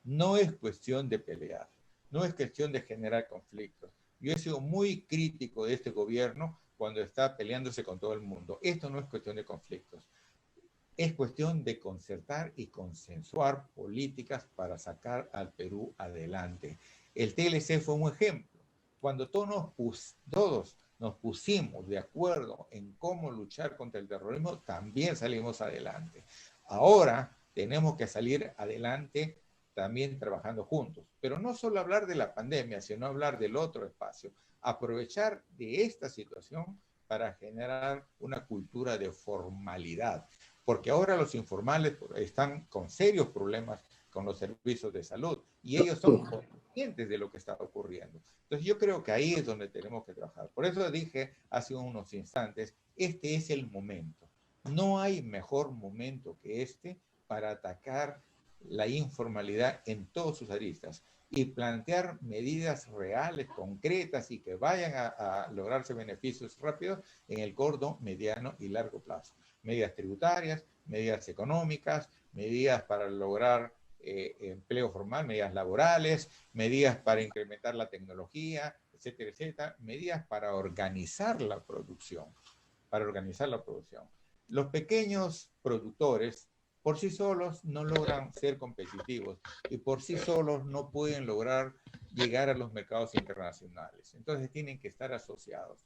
No es cuestión de pelear, no es cuestión de generar conflictos. Yo he sido muy crítico de este gobierno cuando está peleándose con todo el mundo. Esto no es cuestión de conflictos. Es cuestión de concertar y consensuar políticas para sacar al Perú adelante. El TLC fue un ejemplo. Cuando todos nos pusimos de acuerdo en cómo luchar contra el terrorismo, también salimos adelante. Ahora tenemos que salir adelante también trabajando juntos. Pero no solo hablar de la pandemia, sino hablar del otro espacio. Aprovechar de esta situación para generar una cultura de formalidad. Porque ahora los informales están con serios problemas con los servicios de salud y ellos son conscientes de lo que está ocurriendo. Entonces yo creo que ahí es donde tenemos que trabajar. Por eso dije hace unos instantes, este es el momento. No hay mejor momento que este para atacar la informalidad en todas sus aristas y plantear medidas reales, concretas y que vayan a lograrse beneficios rápidos en el corto, mediano y largo plazo. Medidas tributarias, medidas económicas, medidas para lograr empleo formal, medidas laborales, medidas para incrementar la tecnología, etcétera, etcétera, medidas para organizar la producción, Los pequeños productores por sí solos no logran ser competitivos y por sí solos no pueden lograr llegar a los mercados internacionales. Entonces tienen que estar asociados,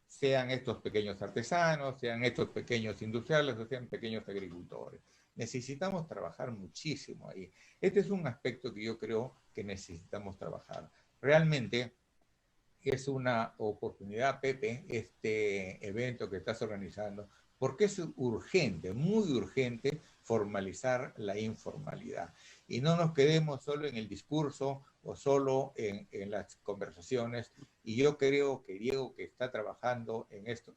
sean estos pequeños artesanos, sean estos pequeños industriales o sean pequeños agricultores. Necesitamos trabajar muchísimo ahí. Este es un aspecto que yo creo que necesitamos trabajar. Realmente es una oportunidad, Pepe, este evento que estás organizando, porque es urgente, muy urgente, formalizar la informalidad. Y no nos quedemos solo en el discurso o solo en las conversaciones. Y yo creo que Diego, que está trabajando en esto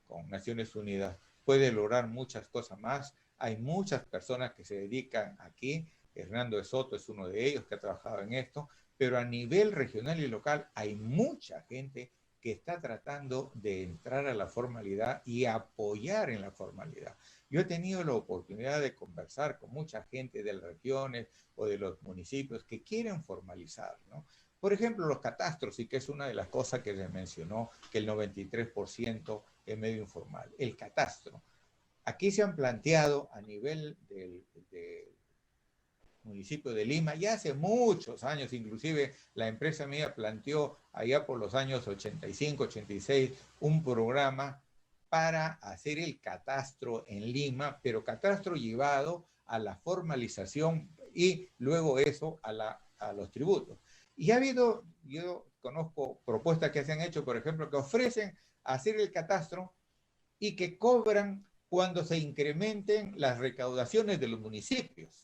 con Naciones Unidas, puede lograr muchas cosas más. Hay muchas personas que se dedican aquí. Hernando de Soto es uno de ellos que ha trabajado en esto, pero a nivel regional y local hay mucha gente que está tratando de entrar a la formalidad y apoyar en la formalidad. Yo he tenido la oportunidad de conversar con mucha gente de las regiones o de los municipios que quieren formalizar, ¿no? Por ejemplo, los catastros, y que es una de las cosas que se mencionó, que el 93% es medio informal. El catastro. Aquí se han planteado a nivel del municipio de Lima, ya hace muchos años, inclusive la empresa mía planteó allá por los años 85, 86, un programa para hacer el catastro en Lima, pero catastro llevado a la formalización y luego eso a los tributos. Y ha habido, yo conozco propuestas que se han hecho, por ejemplo, que ofrecen hacer el catastro y que cobran cuando se incrementen las recaudaciones de los municipios.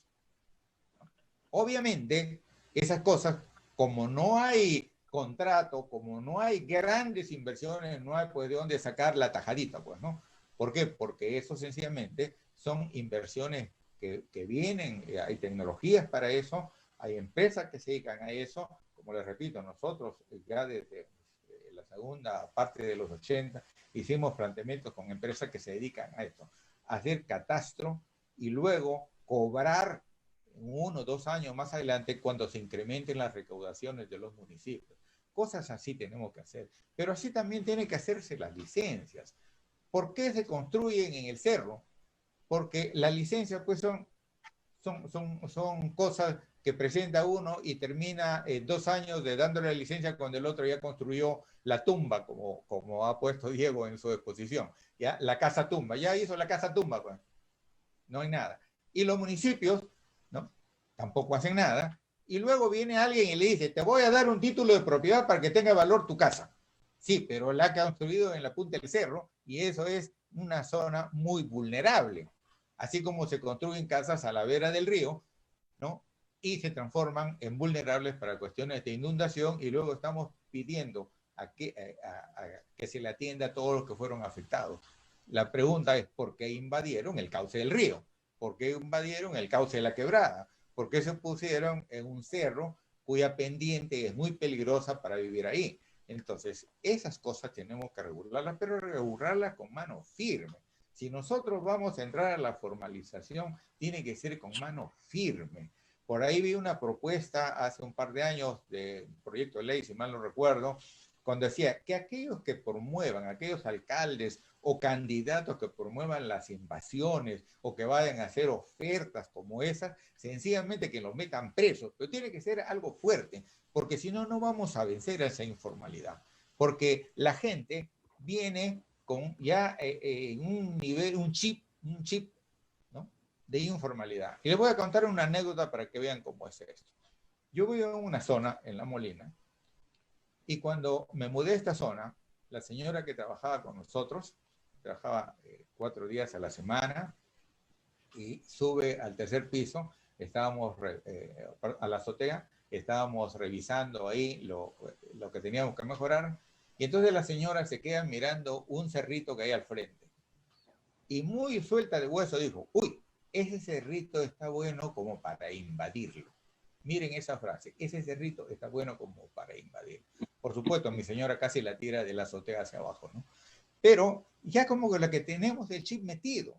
Obviamente, esas cosas, como no hay contrato, como no hay grandes inversiones, no hay pues de dónde sacar la tajadita, pues, ¿no? ¿Por qué? Porque eso sencillamente son inversiones que vienen, hay tecnologías para eso, hay empresas que se dedican a eso, como les repito, nosotros ya desde la segunda parte de los 80 hicimos planteamientos con empresas que se dedican a esto, a hacer catastro y luego cobrar 1 o 2 años más adelante cuando se incrementen las recaudaciones de los municipios. Cosas así tenemos que hacer. Pero así también tienen que hacerse las licencias. ¿Por qué se construyen en el cerro? Porque las licencias pues son cosas que presenta uno y termina 2 años de dándole la licencia cuando el otro ya construyó la tumba, como ha puesto Diego en su exposición. ¿Ya? La casa tumba. Ya hizo la casa tumba. Pues. No hay nada. Y los municipios ¿no? Tampoco hacen nada, y luego viene alguien y le dice, te voy a dar un título de propiedad para que tenga valor tu casa. Sí, pero la ha construido en la punta del cerro, y eso es una zona muy vulnerable. Así como se construyen casas a la vera del río, ¿no? Y se transforman en vulnerables para cuestiones de inundación, y luego estamos pidiendo a que se le atienda a todos los que fueron afectados. La pregunta es, ¿por qué invadieron el cauce del río? ¿Por qué invadieron el cauce de la quebrada? ¿Por qué se pusieron en un cerro cuya pendiente es muy peligrosa para vivir ahí? Entonces, esas cosas tenemos que regularlas, pero regularlas con mano firme. Si nosotros vamos a entrar a la formalización, tiene que ser con mano firme. Por ahí vi una propuesta hace un par de años de proyecto de ley, si mal no recuerdo, cuando decía que aquellos que promuevan, aquellos alcaldes o candidatos que promuevan las invasiones o que vayan a hacer ofertas como esas, sencillamente que los metan presos, pero tiene que ser algo fuerte, porque si no, no vamos a vencer a esa informalidad, porque la gente viene con ya un nivel, un chip, ¿no? De informalidad. Y les voy a contar una anécdota para que vean cómo es esto. Yo vivo en una zona, en La Molina, y cuando me mudé a esta zona, la señora que trabajaba con nosotros, trabajaba 4 días a la semana y sube al 3er piso, estábamos a la azotea, estábamos revisando ahí lo que teníamos que mejorar, y entonces la señora se queda mirando un cerrito que hay al frente. Y muy suelta de hueso dijo, uy, ese cerrito está bueno como para invadirlo. Miren esa frase, ese cerrito está bueno como para invadirlo. Por supuesto, mi señora casi la tira de la azotea hacia abajo, ¿no? Pero ya como que la que tenemos el chip metido.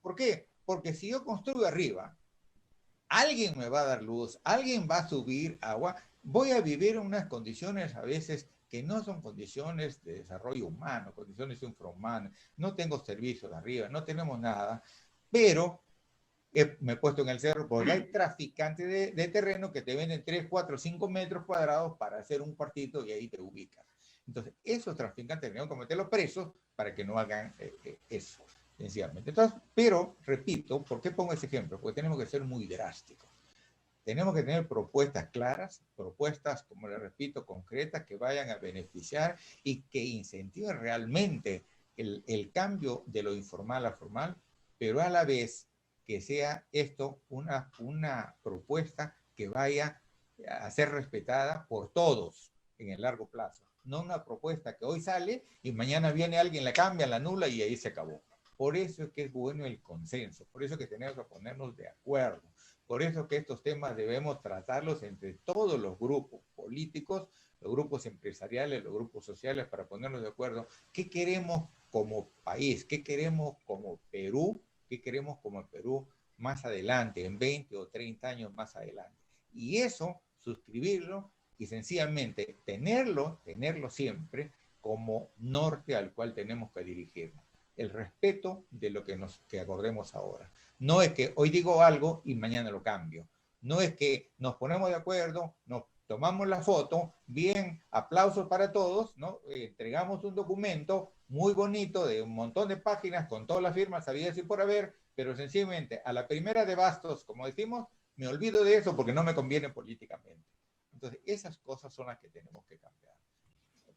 ¿Por qué? Porque si yo construyo arriba, alguien me va a dar luz, alguien va a subir agua, voy a vivir en unas condiciones a veces que no son condiciones de desarrollo humano, condiciones infrahumanas, no tengo servicios de arriba, no tenemos nada, pero me he puesto en el cerro porque hay traficantes de terreno que te venden 3, 4, 5 metros cuadrados para hacer un cuartito y ahí te ubicas. Entonces, esos traficantes tenemos que meterlos presos para que no hagan eso, sencillamente. Entonces, pero, repito, ¿por qué pongo ese ejemplo? Porque tenemos que ser muy drásticos. Tenemos que tener propuestas claras, propuestas, como les repito, concretas, que vayan a beneficiar y que incentiven realmente el cambio de lo informal a formal, pero a la vez que sea esto una propuesta que vaya a ser respetada por todos en el largo plazo. No una propuesta que hoy sale y mañana viene alguien, la cambia, la anula y ahí se acabó. Por eso es que es bueno el consenso, por eso es que tenemos que ponernos de acuerdo. Por eso que estos temas debemos tratarlos entre todos los grupos políticos, los grupos empresariales, los grupos sociales, para ponernos de acuerdo. ¿Qué queremos como país? ¿Qué queremos como Perú? ¿Qué queremos como Perú más adelante, en 20 o 30 años más adelante? Y eso, suscribirlo y sencillamente tenerlo siempre como norte al cual tenemos que dirigirnos. El respeto de lo que acordemos ahora. No es que hoy digo algo y mañana lo cambio. No es que nos ponemos de acuerdo, nos tomamos la foto, bien, aplausos para todos, ¿no? Entregamos un documento muy bonito de un montón de páginas con todas las firmas habidas y por haber, pero sencillamente a la primera de bastos, como decimos, me olvido de eso porque no me conviene políticamente. Entonces, esas cosas son las que tenemos que cambiar.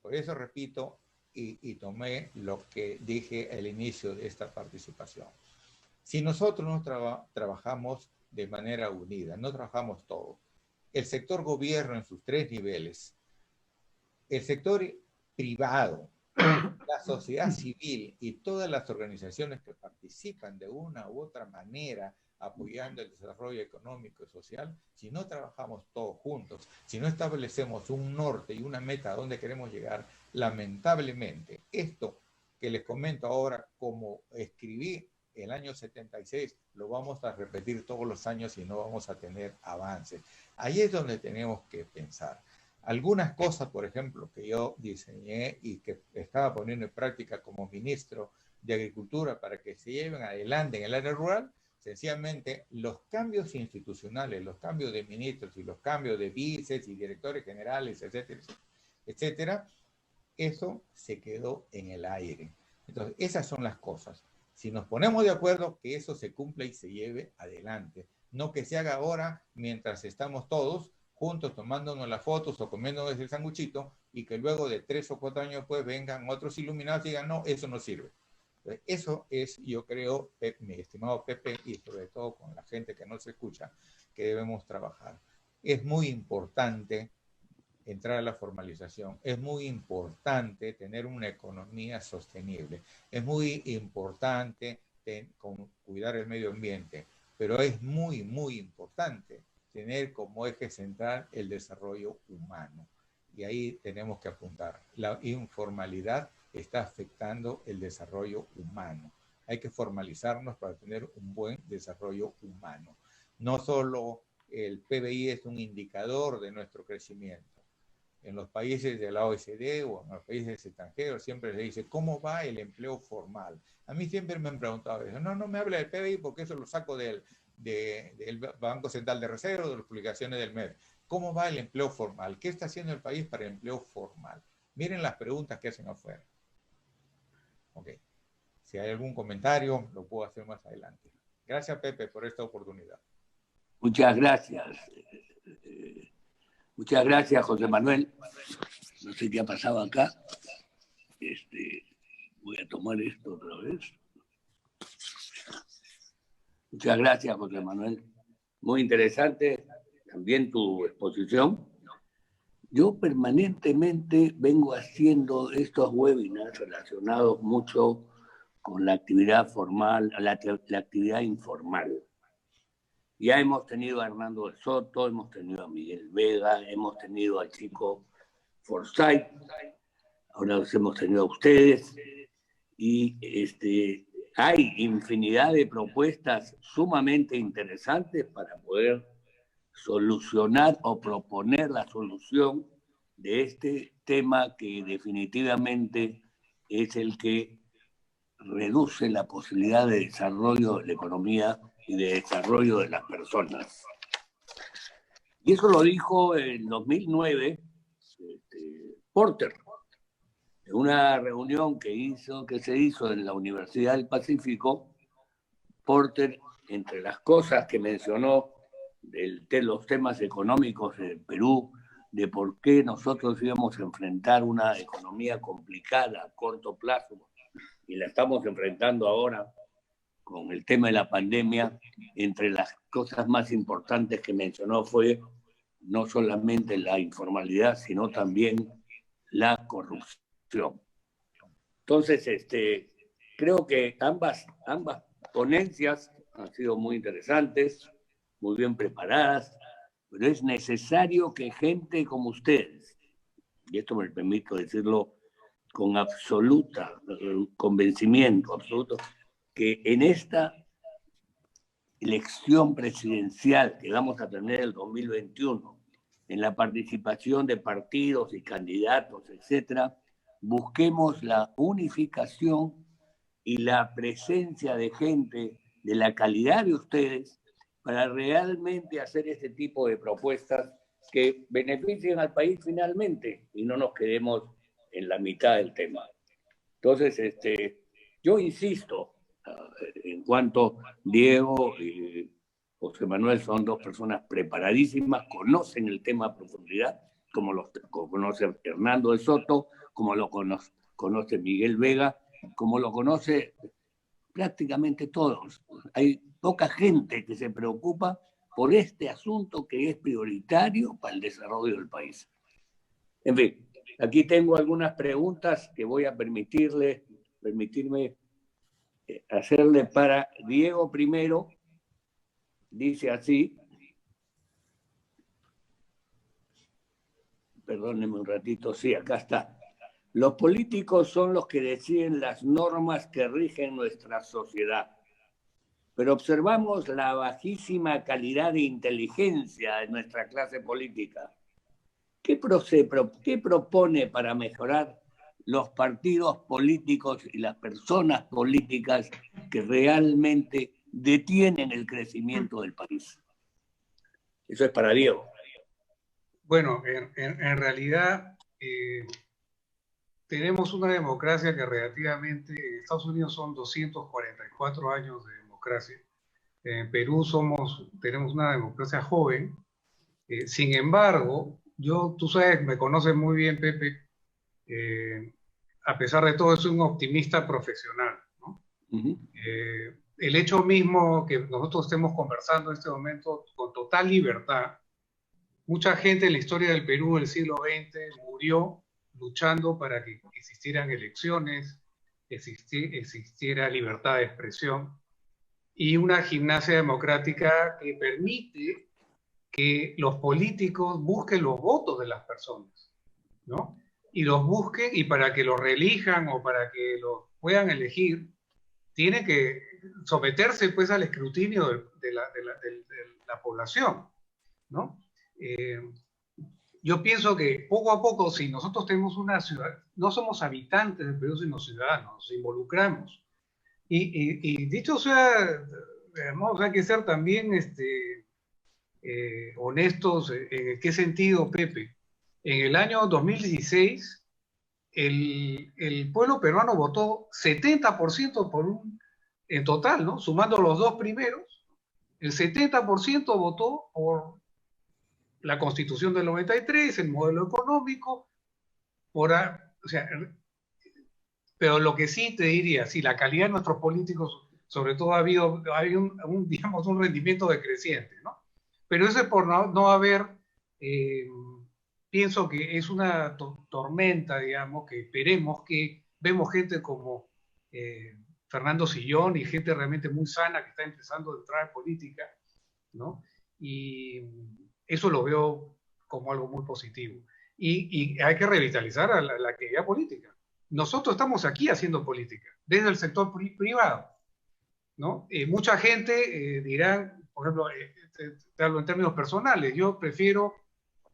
Por eso repito y tomé lo que dije al inicio de esta participación. Si nosotros no trabajamos de manera unida, no trabajamos todos, el sector gobierno en sus 3 niveles, el sector privado, la sociedad civil y todas las organizaciones que participan de una u otra manera apoyando el desarrollo económico y social, si no trabajamos todos juntos, si no establecemos un norte y una meta a donde queremos llegar, lamentablemente, esto que les comento ahora, como escribí el año 76, lo vamos a repetir todos los años y no vamos a tener avances. Ahí es donde tenemos que pensar. Algunas cosas, por ejemplo, que yo diseñé y que estaba poniendo en práctica como ministro de Agricultura para que se lleven adelante en el área rural, sencillamente los cambios institucionales, los cambios de ministros y los cambios de vices y directores generales, etcétera, etcétera, eso se quedó en el aire. Entonces, esas son las cosas. Si nos ponemos de acuerdo, que eso se cumpla y se lleve adelante. No que se haga ahora mientras estamos todos juntos tomándonos las fotos o comiéndonos el sanguchito y que luego de 3 o 4 años después vengan otros iluminados y digan, no, eso no sirve. Entonces, eso es, yo creo, mi estimado Pepe, y sobre todo con la gente que no se escucha, que debemos trabajar. Es muy importante entrar a la formalización. Es muy importante tener una economía sostenible. Es muy importante cuidar el medio ambiente, pero es muy, muy importante tener como eje central el desarrollo humano. Y ahí tenemos que apuntar. La informalidad está afectando el desarrollo humano. Hay que formalizarnos para tener un buen desarrollo humano. No solo el PBI es un indicador de nuestro crecimiento. En los países de la OECD o en los países extranjeros siempre se dice, ¿cómo va el empleo formal? A mí siempre me han preguntado eso. No me habla del PBI porque eso lo saco del Banco Central de Reserva, de las publicaciones del MED. ¿Cómo va el empleo formal? ¿Qué está haciendo el país para el empleo formal? Miren las preguntas que hacen afuera. Ok. Si hay algún comentario, lo puedo hacer más adelante. Gracias, Pepe, por esta oportunidad. Muchas gracias. Muchas gracias, José Manuel. No sé qué ha pasado acá. Voy a tomar esto otra vez. Muchas gracias, José Manuel. Muy interesante también tu exposición. Yo permanentemente vengo haciendo estos webinars relacionados mucho con la actividad formal, la actividad informal. Ya hemos tenido a Hernando de Soto, hemos tenido a Miguel Vega, hemos tenido al chico Forsyth, ahora los hemos tenido a ustedes, y hay infinidad de propuestas sumamente interesantes para poder solucionar o proponer la solución de este tema que definitivamente es el que reduce la posibilidad de desarrollo de la economía y de desarrollo de las personas. Y eso lo dijo en 2009 Porter, en una reunión que se hizo en la Universidad del Pacífico. Porter, entre las cosas que mencionó de los temas económicos del Perú, de por qué nosotros íbamos a enfrentar una economía complicada a corto plazo, y la estamos enfrentando ahora con el tema de la pandemia, entre las cosas más importantes que mencionó fue no solamente la informalidad, sino también la corrupción. Entonces, creo que ambas ponencias han sido muy interesantes, muy bien preparadas, pero es necesario que gente como ustedes, y esto me permito decirlo con absoluta convencimiento, absoluto, que en esta elección presidencial que vamos a tener el 2021, en la participación de partidos y candidatos, etcétera, busquemos la unificación y la presencia de gente de la calidad de ustedes para realmente hacer este tipo de propuestas que beneficien al país finalmente y no nos quedemos en la mitad del tema. Entonces, yo insisto, en cuanto Diego y José Manuel son dos personas preparadísimas, conocen el tema a profundidad, como lo conoce Hernando de Soto, como lo conoce Miguel Vega, como lo conoce prácticamente todos. Hay poca gente que se preocupa por este asunto que es prioritario para el desarrollo del país. En fin, aquí tengo algunas preguntas que voy a permitirme hacerle para Diego primero. Dice así, perdónenme un ratito, sí, acá está. Los políticos son los que deciden las normas que rigen nuestra sociedad, pero observamos la bajísima calidad de inteligencia de nuestra clase política. ¿Qué propone para mejorar los partidos políticos y las personas políticas que realmente detienen el crecimiento del país? Eso es para Diego. Bueno, en realidad tenemos una democracia que relativamente, en Estados Unidos son 244 años de democracia. En Perú tenemos una democracia joven. Sin embargo, tú sabes, me conoces muy bien, Pepe, a pesar de todo, soy un optimista profesional, ¿no? El hecho mismo que nosotros estemos conversando en este momento con total libertad, mucha gente en la historia del Perú del siglo XX murió luchando para que existieran elecciones, existiera libertad de expresión y una gimnasia democrática que permite que los políticos busquen los votos de las personas, ¿no? Y los busquen, y para que los reelijan o para que los puedan elegir, tiene que someterse pues al escrutinio de la población, ¿no? Yo pienso que poco a poco, si nosotros tenemos una ciudad, no somos habitantes del Perú, sino ciudadanos, nos involucramos. Y dicho sea, ¿no? Hay que ser también honestos. ¿En qué sentido, Pepe? En el año 2016, el pueblo peruano votó 70% en total, ¿no? Sumando los dos primeros, el 70% votó por la Constitución del 93, el modelo económico, o sea, pero lo que sí te diría, sí, la calidad de nuestros políticos, sobre todo hay digamos, un rendimiento decreciente, ¿no? Pero eso es por no haber, pienso que es una tormenta, digamos, que esperemos que vemos gente como Fernando Sillón y gente realmente muy sana que está empezando a entrar en política, ¿no? Y eso lo veo como algo muy positivo. Y hay que revitalizar a la actividad política. Nosotros estamos aquí haciendo política, desde el sector privado, ¿no? Mucha gente dirá, por ejemplo, te hablo en términos personales, yo prefiero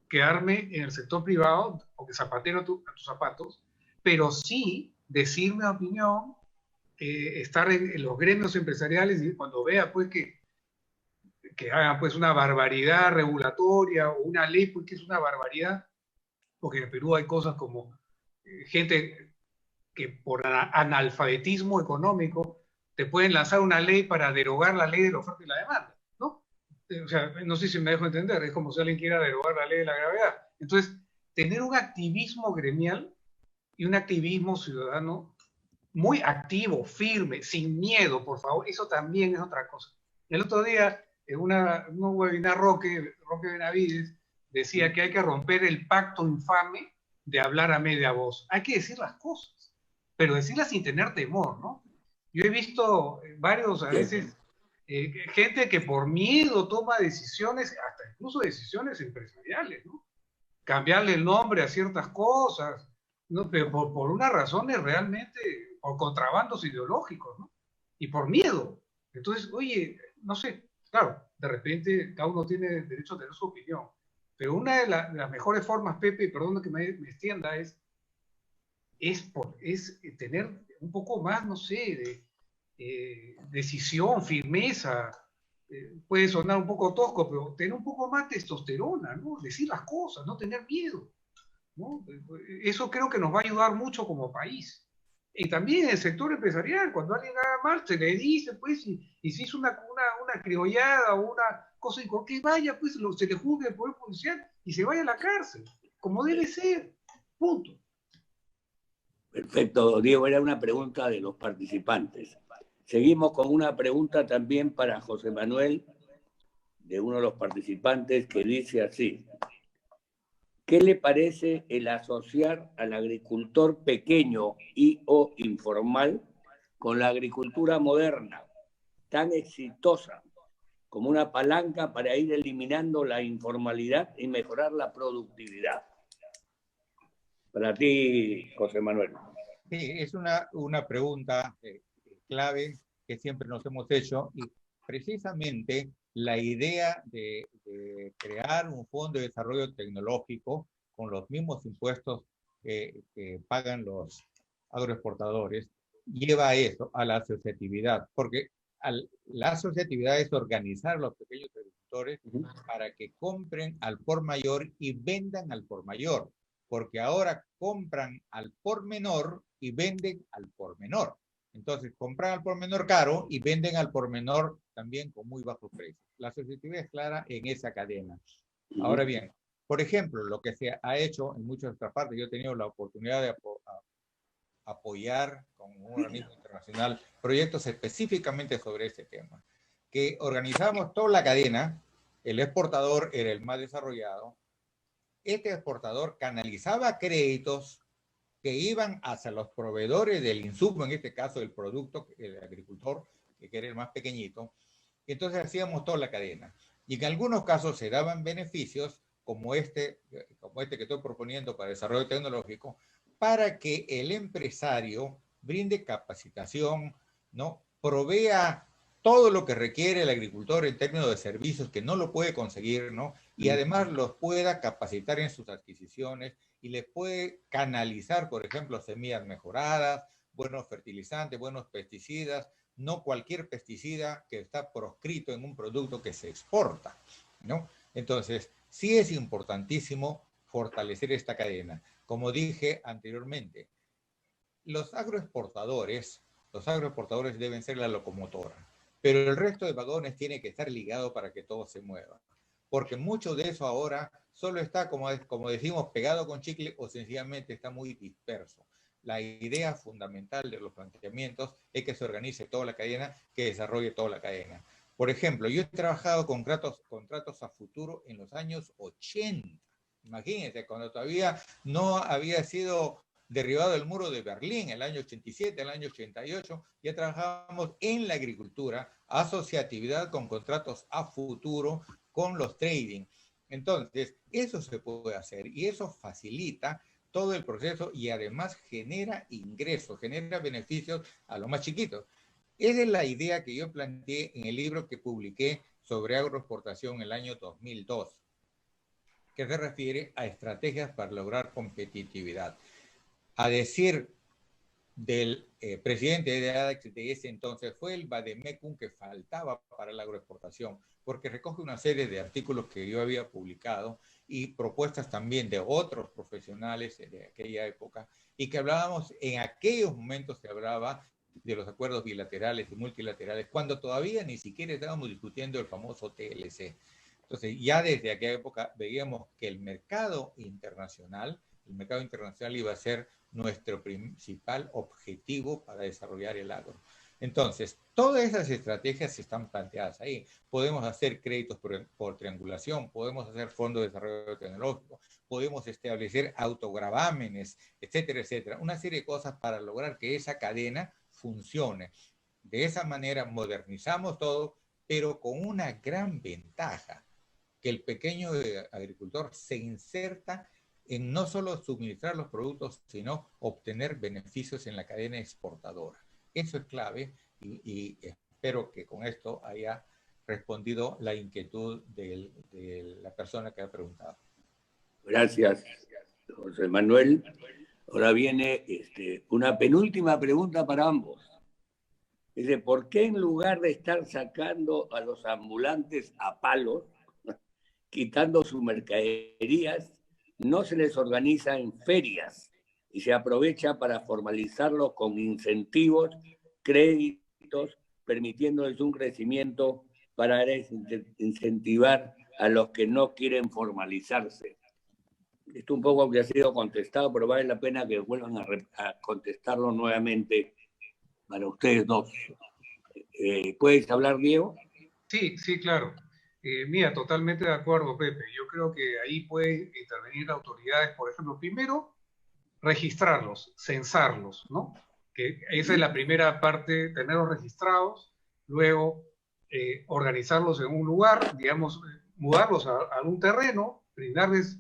quedarme en el sector privado, porque zapatero a tus zapatos, pero sí decir mi opinión, estar en los gremios empresariales y cuando vea pues que hagan pues una barbaridad regulatoria o una ley pues que es una barbaridad, porque en Perú hay cosas como gente que por analfabetismo económico te pueden lanzar una ley para derogar la ley de la oferta y la demanda, ¿no? O sea, no sé si me dejo entender, es como si alguien quiera derogar la ley de la gravedad. Entonces, tener un activismo gremial y un activismo ciudadano muy activo, firme, sin miedo, por favor, eso también es otra cosa. El otro día, en un webinar Roque Benavides, decía que hay que romper el pacto infame de hablar a media voz. Hay que decir las cosas, pero decirlas sin tener temor, ¿no? Yo he visto varios, a veces, gente que por miedo toma decisiones, hasta incluso decisiones empresariales, ¿no? Cambiarle el nombre a ciertas cosas, ¿no? Pero por unas razones realmente, por contrabandos ideológicos, ¿no? Y por miedo. Entonces, oye, no sé, claro, de repente cada uno tiene derecho a tener su opinión, pero una de las mejores formas, Pepe, perdón que me extienda, es tener un poco más, no sé, de decisión, firmeza. Puede sonar un poco tosco, pero tener un poco más testosterona, ¿no? Decir las cosas, no tener miedo, ¿no? Eso creo que nos va a ayudar mucho como país. Y también en el sector empresarial, cuando alguien haga mal, se le dice, pues, y si hizo una criollada o una cosa, y con que vaya, pues, se le juzgue el Poder Judicial y se vaya a la cárcel, como debe ser, punto. Perfecto, Diego, era una pregunta de los participantes. Seguimos con una pregunta también para José Manuel, de uno de los participantes, que dice así: ¿qué le parece el asociar al agricultor pequeño y o informal con la agricultura moderna, tan exitosa como una palanca para ir eliminando la informalidad y mejorar la productividad? Para ti, José Manuel. Sí, es una pregunta clave que siempre nos hemos hecho, y precisamente la idea de crear un fondo de desarrollo tecnológico con los mismos impuestos que pagan los agroexportadores lleva a eso, a la asociatividad, porque la asociatividad es organizar a los pequeños agricultores para que compren al por mayor y vendan al por mayor, porque ahora compran al por menor y venden al por menor. Entonces, compran al por menor caro y venden al por menor también con muy bajos precios. La asociatividad es clara en esa cadena. Ahora bien, por ejemplo, lo que se ha hecho en muchas otras partes, yo he tenido la oportunidad de apoyar con un organismo internacional proyectos específicamente sobre este tema, que organizamos toda la cadena. El exportador era el más desarrollado. Este exportador canalizaba créditos que iban hacia los proveedores del insumo, en este caso el producto, el agricultor, que era el más pequeñito. Entonces hacíamos toda la cadena. Y en algunos casos se daban beneficios como este que estoy proponiendo para desarrollo tecnológico, para que el empresario brinde capacitación, ¿no? Provea todo lo que requiere el agricultor en términos de servicios que no lo puede conseguir, ¿no? Y además los pueda capacitar en sus adquisiciones y les puede canalizar, por ejemplo, semillas mejoradas, buenos fertilizantes, buenos pesticidas, no cualquier pesticida que está proscrito en un producto que se exporta, ¿no? Entonces, sí es importantísimo fortalecer esta cadena. Como dije anteriormente, los agroexportadores deben ser la locomotora, pero el resto de vagones tiene que estar ligado para que todo se mueva, porque mucho de eso ahora solo está, como decimos, pegado con chicle o sencillamente está muy disperso. La idea fundamental de los planteamientos es que se organice toda la cadena, que desarrolle toda la cadena. Por ejemplo, yo he trabajado con contratos a futuro en los años 80. Imagínense, cuando todavía no había sido derribado el muro de Berlín, el año 87, el año 88, ya trabajábamos en la agricultura, asociatividad con contratos a futuro, con los trading. Entonces, eso se puede hacer y eso facilita todo el proceso y además genera ingresos, genera beneficios a los más chiquitos. Esa es la idea que yo planteé en el libro que publiqué sobre agroexportación en el año 2002, que se refiere a estrategias para lograr competitividad. A decir del presidente de ADAX de ese entonces, fue el vademecum que faltaba para la agroexportación, porque recoge una serie de artículos que yo había publicado y propuestas también de otros profesionales de aquella época, y que hablábamos, en aquellos momentos se hablaba de los acuerdos bilaterales y multilaterales, cuando todavía ni siquiera estábamos discutiendo el famoso TLC. Entonces, ya desde aquella época veíamos que el mercado internacional iba a ser nuestro principal objetivo para desarrollar el agro. Entonces, todas esas estrategias están planteadas ahí. Podemos hacer créditos por triangulación, podemos hacer fondos de desarrollo tecnológico, podemos establecer autogravámenes, etcétera, etcétera. Una serie de cosas para lograr que esa cadena funcione. De esa manera modernizamos todo, pero con una gran ventaja, que el pequeño agricultor se inserta en no solo suministrar los productos, sino obtener beneficios en la cadena exportadora. Eso es clave y espero que con esto haya respondido la inquietud de la persona que ha preguntado. Gracias, José Manuel. Ahora viene una penúltima pregunta para ambos. Dice, ¿por qué en lugar de estar sacando a los ambulantes a palos, quitando sus mercaderías, no se les organiza en ferias y se aprovecha para formalizarlos con incentivos, créditos, permitiéndoles un crecimiento para incentivar a los que no quieren formalizarse? Esto un poco que ha sido contestado, pero vale la pena que vuelvan a contestarlo nuevamente para ustedes dos. ¿Puedes hablar, Diego? Sí, sí, claro. Mira, totalmente de acuerdo, Pepe. Yo creo que ahí pueden intervenir autoridades, por ejemplo, primero, registrarlos, censarlos, ¿no? Que esa es la primera parte, tenerlos registrados, luego organizarlos en un lugar, digamos, mudarlos a algún terreno, brindarles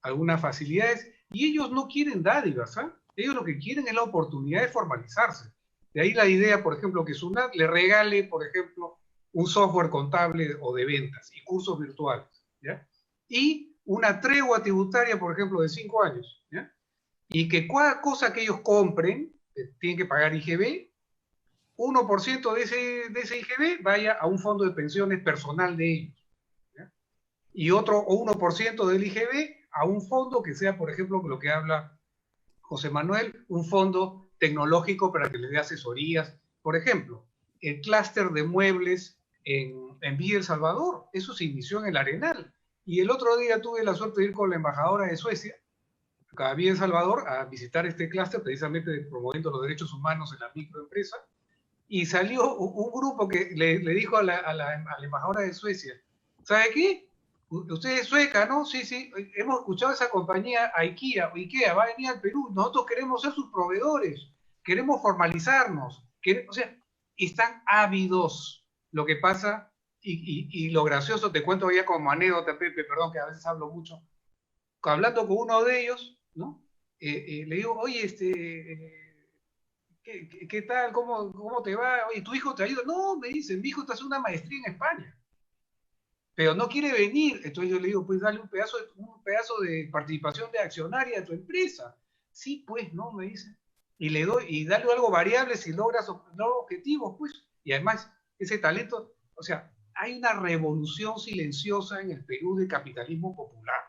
algunas facilidades, y ellos no quieren dádivas, ¿eh? Ellos lo que quieren es la oportunidad de formalizarse. De ahí la idea, por ejemplo, que SUNAT le regale, por ejemplo, un software contable o de ventas y cursos virtuales, ¿ya? Y una tregua tributaria, por ejemplo, de 5 años, ¿ya? Y que cada cosa que ellos compren, tienen que pagar IGB, 1% de ese IGB vaya a un fondo de pensiones personal de ellos, ¿ya? Y otro 1% del IGB a un fondo que sea, por ejemplo, lo que habla José Manuel, un fondo tecnológico para que les dé asesorías. Por ejemplo, el clúster de muebles en Villa El Salvador, eso se inició en el Arenal. Y el otro día tuve la suerte de ir con la embajadora de Suecia a Villa El Salvador a visitar este clúster, precisamente promoviendo los derechos humanos en la microempresa. Y salió un grupo que le dijo a la embajadora de Suecia, ¿sabe qué? Usted es sueca, ¿no? Sí, sí, hemos escuchado esa compañía IKEA va a venir al Perú, nosotros queremos ser sus proveedores, queremos formalizarnos, o sea, están ávidos. Lo que pasa, y lo gracioso, te cuento ya como anécdota, Pepe, perdón que a veces hablo mucho, hablando con uno de ellos, ¿no? Le digo, oye, ¿qué tal? ¿Cómo te va? Oye, ¿tu hijo te ayuda? No, me dicen, mi hijo está haciendo una maestría en España, pero no quiere venir. Entonces yo le digo, pues dale un pedazo de participación de accionaria de tu empresa. Sí, pues, no, me dice. Y le doy, y dale algo variable si logras objetivos, pues. Y además, ese talento, o sea, hay una revolución silenciosa en el Perú del capitalismo popular,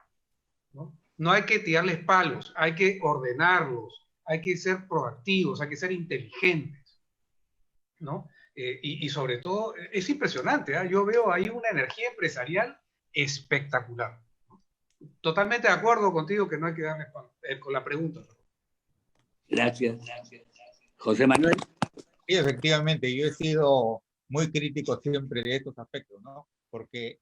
¿no? No hay que tirarles palos, hay que ordenarlos, hay que ser proactivos, hay que ser inteligentes, ¿no? Y sobre todo, es impresionante, ¿eh? Yo veo ahí una energía empresarial espectacular. Totalmente de acuerdo contigo que no hay que darle con la pregunta. Gracias. José Manuel. Sí, efectivamente, yo he sido muy crítico siempre de estos aspectos, ¿no? Porque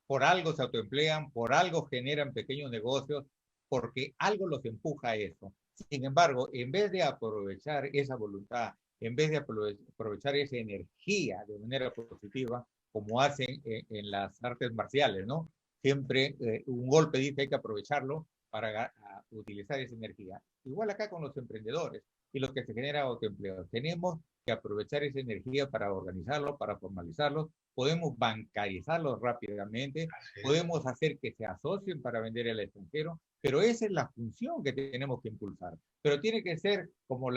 por algo se autoemplean, por algo generan pequeños negocios, porque algo los empuja a eso. Sin embargo, en vez de aprovechar esa voluntad, en vez de aprovechar esa energía de manera positiva, como hacen en las artes marciales, ¿no? Siempre un golpe dice hay que aprovecharlo para utilizar esa energía. Igual acá con los emprendedores y los que se generan autoempleos. Tenemos que aprovechar esa energía para organizarlo, para formalizarlo. Podemos bancarizarlos rápidamente, podemos hacer que se asocien para vender al extranjero, pero esa es la función que tenemos que impulsar. Pero tiene que ser, como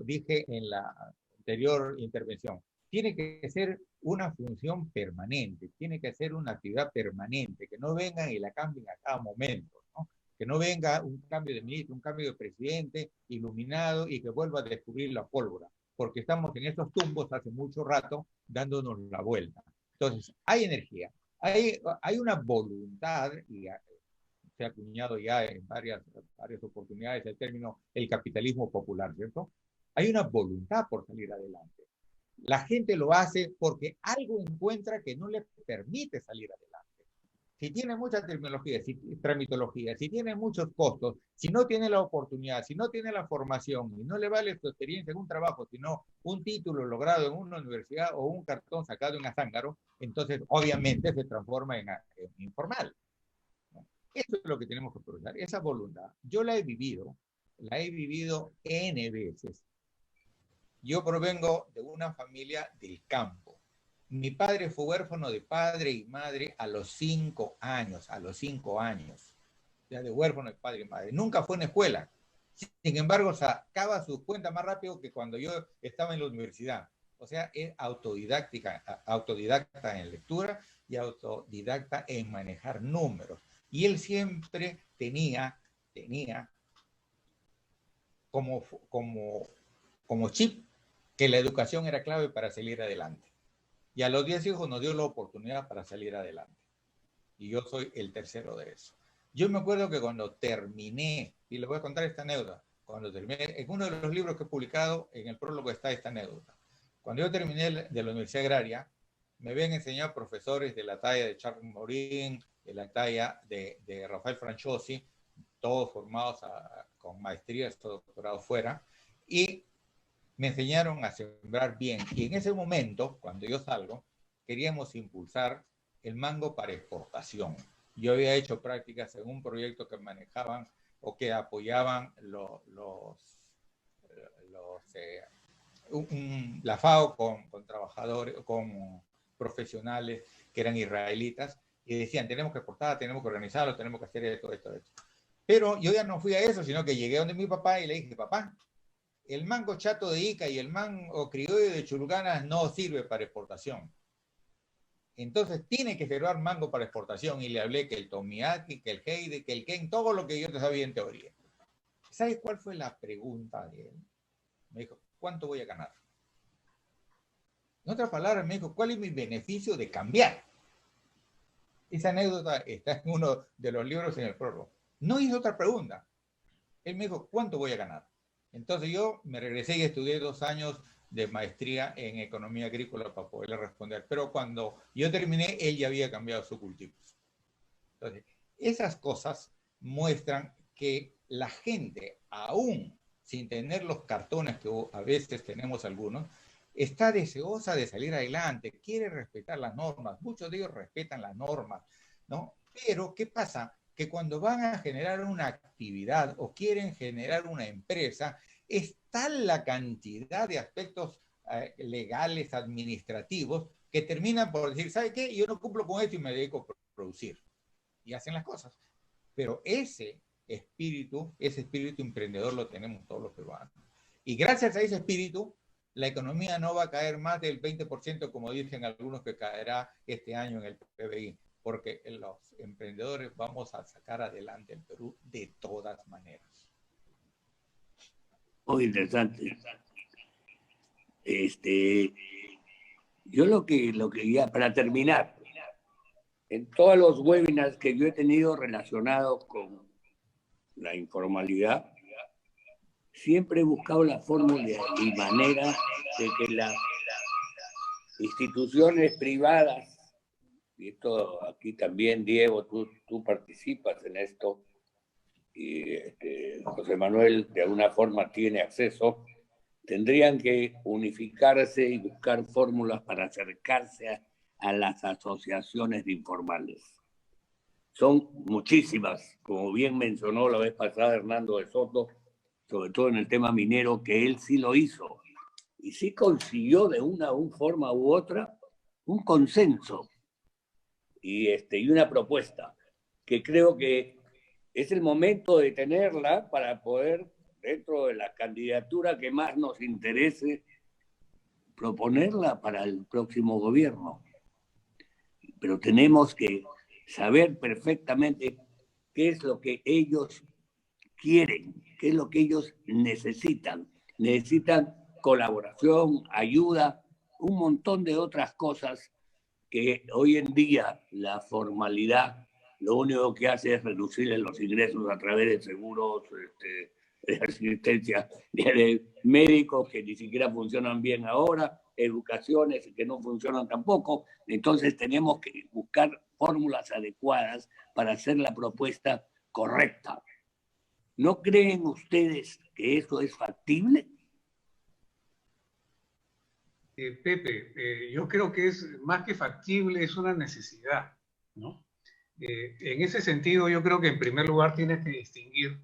dije en la anterior intervención, tiene que ser una función permanente, tiene que ser una actividad permanente, que no vengan y la cambien a cada momento, ¿no? Que no venga un cambio de ministro, un cambio de presidente iluminado y que vuelva a descubrir la pólvora, porque estamos en esos tumbos hace mucho rato dándonos la vuelta. Entonces, hay energía, hay una voluntad, y se ha acuñado ya en varias oportunidades el término el capitalismo popular, ¿cierto? Hay una voluntad por salir adelante. La gente lo hace porque algo encuentra que no le permite salir adelante. Si tiene mucha tramitología, si tiene muchos costos, si no tiene la oportunidad, si no tiene la formación y no le vale su experiencia en un trabajo, sino un título logrado en una universidad o un cartón sacado en Azángaro, entonces obviamente se transforma en informal. Eso es lo que tenemos que aprovechar, esa voluntad. Yo la he vivido N veces. Yo provengo de una familia del campo. Mi padre fue huérfano de padre y madre a los 5 años, ya de huérfano de padre y madre. Nunca fue en escuela. Sin embargo, sacaba sus cuentas más rápido que cuando yo estaba en la universidad. O sea, es autodidacta en lectura y autodidacta en manejar números. Y él siempre tenía como chip que la educación era clave para salir adelante. Y a los 10 hijos nos dio la oportunidad para salir adelante. Y yo soy el tercero de eso. Yo me acuerdo que cuando terminé, y les voy a contar esta anécdota, cuando terminé, en uno de los libros que he publicado, en el prólogo está esta anécdota. Cuando yo terminé de la Universidad Agraria, me habían enseñado profesores de la talla de Charles Morín, de la talla de Rafael Franciosi, todos formados con maestrías o doctorados fuera, y me enseñaron a sembrar bien. Y en ese momento, cuando yo salgo, queríamos impulsar el mango para exportación. Yo había hecho prácticas en un proyecto que manejaban o que apoyaban la FAO con trabajadores, con profesionales que eran israelitas, y decían, tenemos que exportar, tenemos que organizarlo, tenemos que hacer esto. Pero yo ya no fui a eso, sino que llegué donde mi papá y le dije, papá, el mango chato de Ica y el mango criollo de Chulucanas no sirve para exportación. Entonces tiene que servir mango para exportación. Y le hablé que el Tomiaki, que el Heide, que el Ken, todo lo que yo te sabía en teoría. ¿Sabes cuál fue la pregunta de él? Me dijo, ¿cuánto voy a ganar? En otras palabras, me dijo, ¿cuál es mi beneficio de cambiar? Esa anécdota está en uno de los libros en el prólogo. No hizo otra pregunta. Él me dijo, ¿cuánto voy a ganar? Entonces yo me regresé y estudié 2 años de maestría en economía agrícola para poderle responder. Pero cuando yo terminé, él ya había cambiado su cultivo. Entonces, esas cosas muestran que la gente, aún sin tener los cartones que a veces tenemos algunos, está deseosa de salir adelante, quiere respetar las normas. Muchos de ellos respetan las normas, ¿no? Pero, ¿qué pasa? Que cuando van a generar una actividad o quieren generar una empresa, es tal la cantidad de aspectos legales, administrativos, que terminan por decir, ¿sabe qué? Yo no cumplo con esto y me dedico a producir. Y hacen las cosas. Pero ese espíritu emprendedor lo tenemos todos los peruanos. Y gracias a ese espíritu, la economía no va a caer más del 20%, como dicen algunos que caerá este año en el PBI, porque los emprendedores vamos a sacar adelante el Perú de todas maneras. Muy interesante. Yo lo que ya, para terminar, en todos los webinars que yo he tenido relacionados con la informalidad, siempre he buscado la fórmula y manera de que las instituciones privadas, y esto aquí también, Diego, tú participas en esto, y José Manuel de alguna forma tiene acceso, tendrían que unificarse y buscar fórmulas para acercarse a las asociaciones de informales. Son muchísimas, como bien mencionó la vez pasada Hernando de Soto, sobre todo en el tema minero, que él sí lo hizo y sí consiguió de una forma u otra un consenso y una propuesta que creo que es el momento de tenerla para poder, dentro de la candidatura que más nos interese, proponerla para el próximo gobierno. Pero tenemos que saber perfectamente qué es lo que ellos quieren, qué es lo que ellos necesitan. Necesitan colaboración, ayuda, un montón de otras cosas que hoy en día la formalidad lo único que hace es reducirles los ingresos a través de seguros, de asistencia de médicos que ni siquiera funcionan bien ahora, educaciones que no funcionan tampoco. Entonces tenemos que buscar fórmulas adecuadas para hacer la propuesta correcta. ¿No creen ustedes que eso es factible? Pepe, yo creo que es más que factible, es una necesidad, ¿no? En ese sentido, yo creo que en primer lugar tienes que distinguir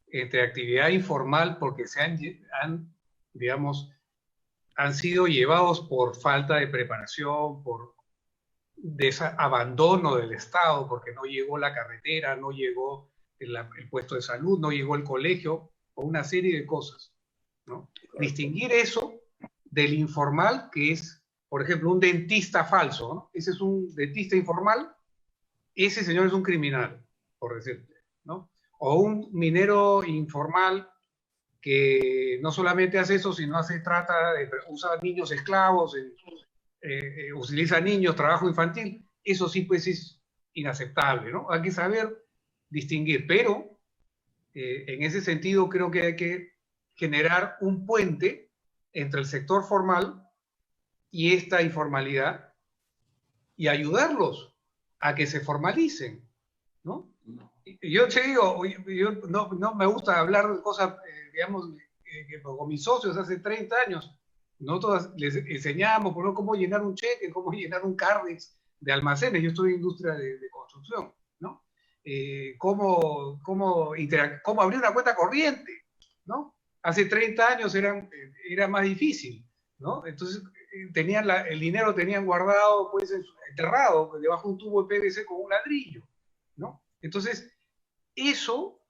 entre actividad informal, porque digamos, han sido llevados por falta de preparación, por abandono del Estado, porque no llegó la carretera, no llegó el puesto de salud, no llegó el colegio, o una serie de cosas, ¿no? Distinguir eso del informal, que es, por ejemplo, un dentista falso, ¿no? Ese es un dentista informal, ese señor es un criminal, por decirte, ¿no? O un minero informal que no solamente hace eso, sino usa niños esclavos, utiliza niños, trabajo infantil. Eso sí, pues es inaceptable, ¿no? Hay que saber distinguir, pero en ese sentido creo que hay que generar un puente entre el sector formal y esta informalidad y ayudarlos a que se formalicen, ¿no? Yo te digo, yo no me gusta hablar de cosas, digamos, que con mis socios hace 30 años, nosotros les enseñamos por cómo llenar un cheque, cómo llenar un cardex de almacenes, yo estoy en industria de construcción, ¿no? Cómo abrir una cuenta corriente, ¿no? Hace 30 años era más difícil, ¿no? Entonces tenían el dinero tenían guardado, pues enterrado debajo de un tubo de PVC con un ladrillo, ¿no? Entonces, eso,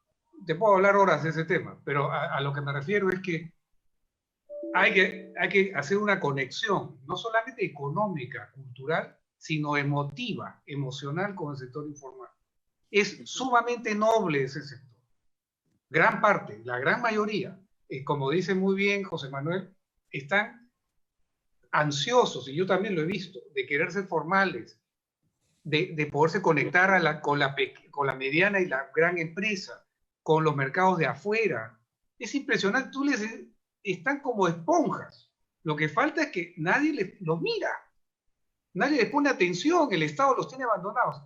te puedo hablar horas de ese tema, pero a lo que me refiero es que hay que hacer una conexión, no solamente económica, cultural, sino emotiva, emocional con el sector informal. Es sumamente noble ese sector. Gran parte, la gran mayoría, como dice muy bien José Manuel, están ansiosos, y yo también lo he visto, de querer ser formales, de poderse conectar con la mediana y la gran empresa, con los mercados de afuera. Es impresionante, están como esponjas. Lo que falta es que nadie los mira, nadie les pone atención, el Estado los tiene abandonados.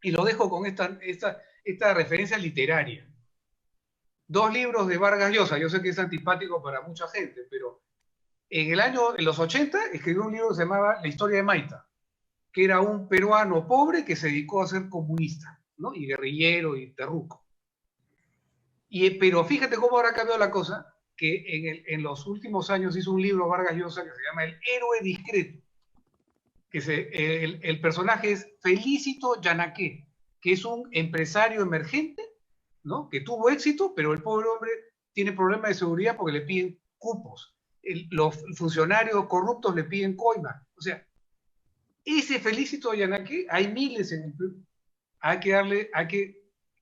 Y lo dejo con esta referencia literaria. 2 libros de Vargas Llosa, yo sé que es antipático para mucha gente, pero en los 80 escribió un libro que se llamaba La historia de Maita, que era un peruano pobre que se dedicó a ser comunista, ¿no? Y guerrillero y terruco. Pero fíjate cómo habrá cambiado la cosa, que en los últimos años hizo un libro Vargas Llosa que se llama El héroe discreto, que el personaje es Felicito Yanaqué, que es un empresario emergente, ¿no? Que tuvo éxito, pero el pobre hombre tiene problemas de seguridad porque le piden cupos. Los funcionarios corruptos le piden coima. O sea, ese Felicito Yanaqué, hay miles en el Perú.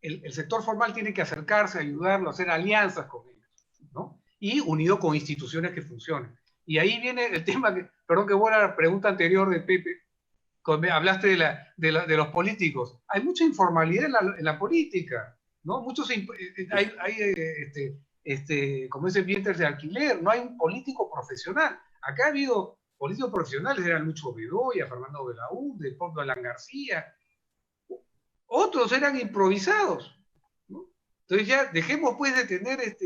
El sector formal tiene que acercarse, ayudarlo, hacer alianzas con ellos, ¿no? Y unido con instituciones que funcionen. Y ahí viene el tema, perdón que vuelva a la pregunta anterior de Pepe, hablaste de los políticos. Hay mucha informalidad en la política, ¿no? Como dicen, vientres de alquiler, no hay un político profesional. Acá ha habido políticos profesionales, eran Lucho Bedoya, Fernando Belaúnde, el propio Alan García. Otros eran improvisados, ¿no? Entonces ya dejemos pues de tener,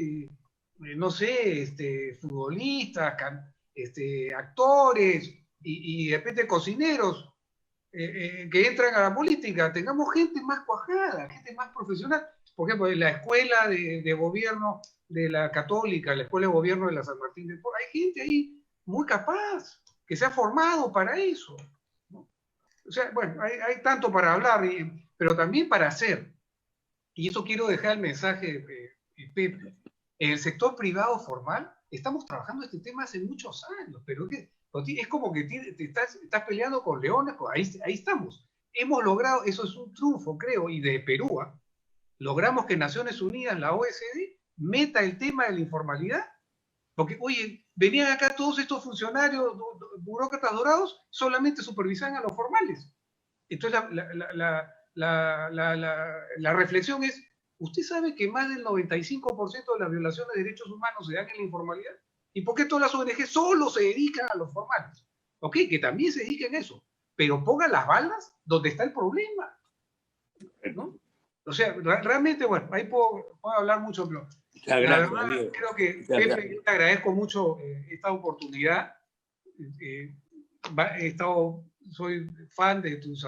no sé, futbolistas, actores y de repente cocineros que entran a la política. Tengamos gente más cuajada, gente más profesional. Por ejemplo, en la escuela de gobierno de la Católica, la escuela de gobierno de la San Martín de Porres, hay gente ahí muy capaz, que se ha formado para eso, ¿no? O sea, bueno, hay tanto para hablar, pero también para hacer. Y eso quiero dejar el mensaje, Pepe. En el sector privado formal estamos trabajando este tema hace muchos años, pero es como que te estás peleando con leones, ahí estamos. Hemos logrado, eso es un triunfo, creo, y de Perú, ¿eh? Logramos que Naciones Unidas, la OECD, meta el tema de la informalidad, porque, oye, venían acá todos estos funcionarios, burócratas dorados, solamente supervisaban a los formales. Entonces la reflexión es, ¿usted sabe que más del 95% de las violaciones de derechos humanos se dan en la informalidad? ¿Y por qué todas las ONG solo se dedican a los formales? Ok, que también se dediquen a eso, pero pongan las balas donde está el problema, ¿no? O sea, realmente, bueno, ahí puedo hablar mucho, pero la verdad creo que, Pepe, yo te agradezco mucho esta oportunidad. Soy fan de tus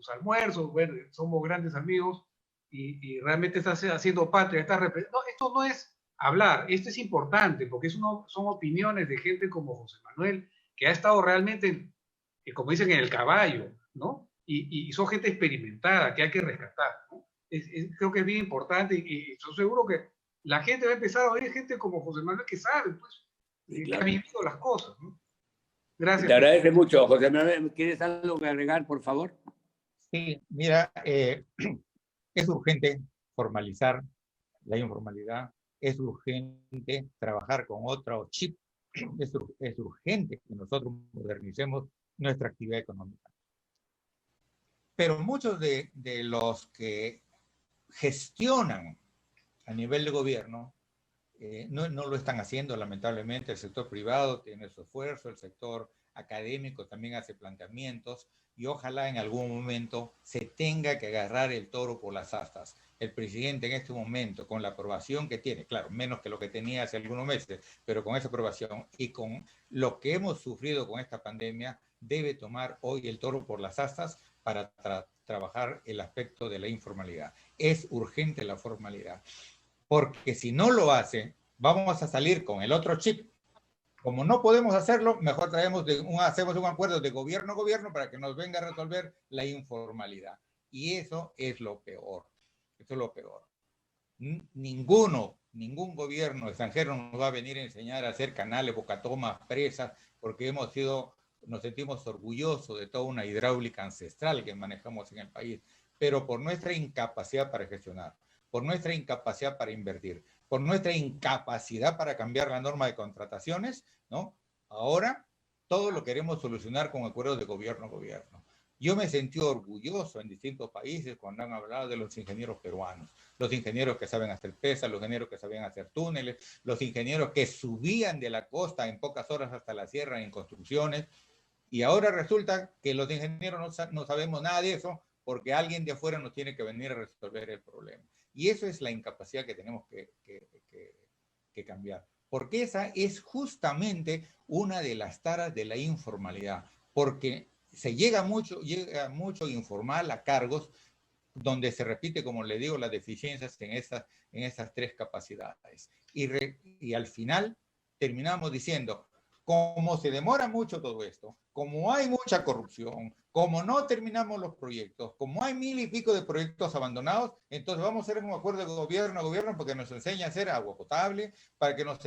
almuerzos, bueno, somos grandes amigos y realmente estás haciendo patria. Esto no es hablar, esto es importante porque son opiniones de gente como José Manuel, que ha estado realmente, como dicen, en el caballo, ¿no? Y son gente experimentada que hay que rescatar, ¿no? Creo que es bien importante y estoy seguro que la gente va a empezar a oír gente como José Manuel que sabe, pues, sí, claro, que ha vivido las cosas, ¿no? Gracias. Te agradece mucho, José Manuel. ¿Quieres algo que agregar, por favor? Sí, mira, es urgente formalizar la informalidad, es urgente trabajar con otro chip, es urgente que nosotros modernicemos nuestra actividad económica. Pero muchos de los que gestionan a nivel de gobierno no lo están haciendo, lamentablemente. El sector privado tiene su esfuerzo, el sector académico también hace planteamientos y ojalá en algún momento se tenga que agarrar el toro por las astas. El presidente en este momento, con la aprobación que tiene, claro, menos que lo que tenía hace algunos meses, pero con esa aprobación y con lo que hemos sufrido con esta pandemia, debe tomar hoy el toro por las astas para trabajar el aspecto de la informalidad. Es urgente la formalidad. Porque si no lo hace, vamos a salir con el otro chip. Como no podemos hacerlo, mejor hacemos un acuerdo de gobierno a gobierno para que nos venga a resolver la informalidad. Y eso es lo peor. Eso es lo peor. Ningún gobierno extranjero nos va a venir a enseñar a hacer canales, bocatomas, presas, porque nos sentimos orgullosos de toda una hidráulica ancestral que manejamos en el país, pero por nuestra incapacidad para gestionar, por nuestra incapacidad para invertir, por nuestra incapacidad para cambiar la norma de contrataciones, ¿no? Ahora todo lo queremos solucionar con acuerdos de gobierno a gobierno. Yo me sentí orgulloso en distintos países cuando han hablado de los ingenieros peruanos, los ingenieros que saben hacer pesas, los ingenieros que sabían hacer túneles, los ingenieros que subían de la costa en pocas horas hasta la sierra en construcciones, y ahora resulta que los ingenieros no sabemos nada de eso porque alguien de afuera nos tiene que venir a resolver el problema. Y eso es la incapacidad que tenemos que cambiar. Porque esa es justamente una de las taras de la informalidad. Porque se llega mucho informal a cargos donde se repite, como le digo, las deficiencias en esas tres capacidades. Y al final terminamos diciendo, como se demora mucho todo esto, como hay mucha corrupción, como no terminamos los proyectos, como hay 1000 y pico de proyectos abandonados, entonces vamos a hacer un acuerdo de gobierno a gobierno porque nos enseña a hacer agua potable, para que nos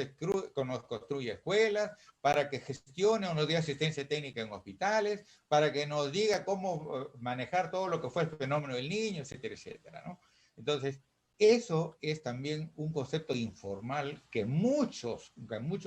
construya escuelas, para que gestione o nos dé asistencia técnica en hospitales, para que nos diga cómo manejar todo lo que fue el fenómeno del niño, etcétera, etcétera, ¿no? Entonces, eso es también un concepto informal que muchos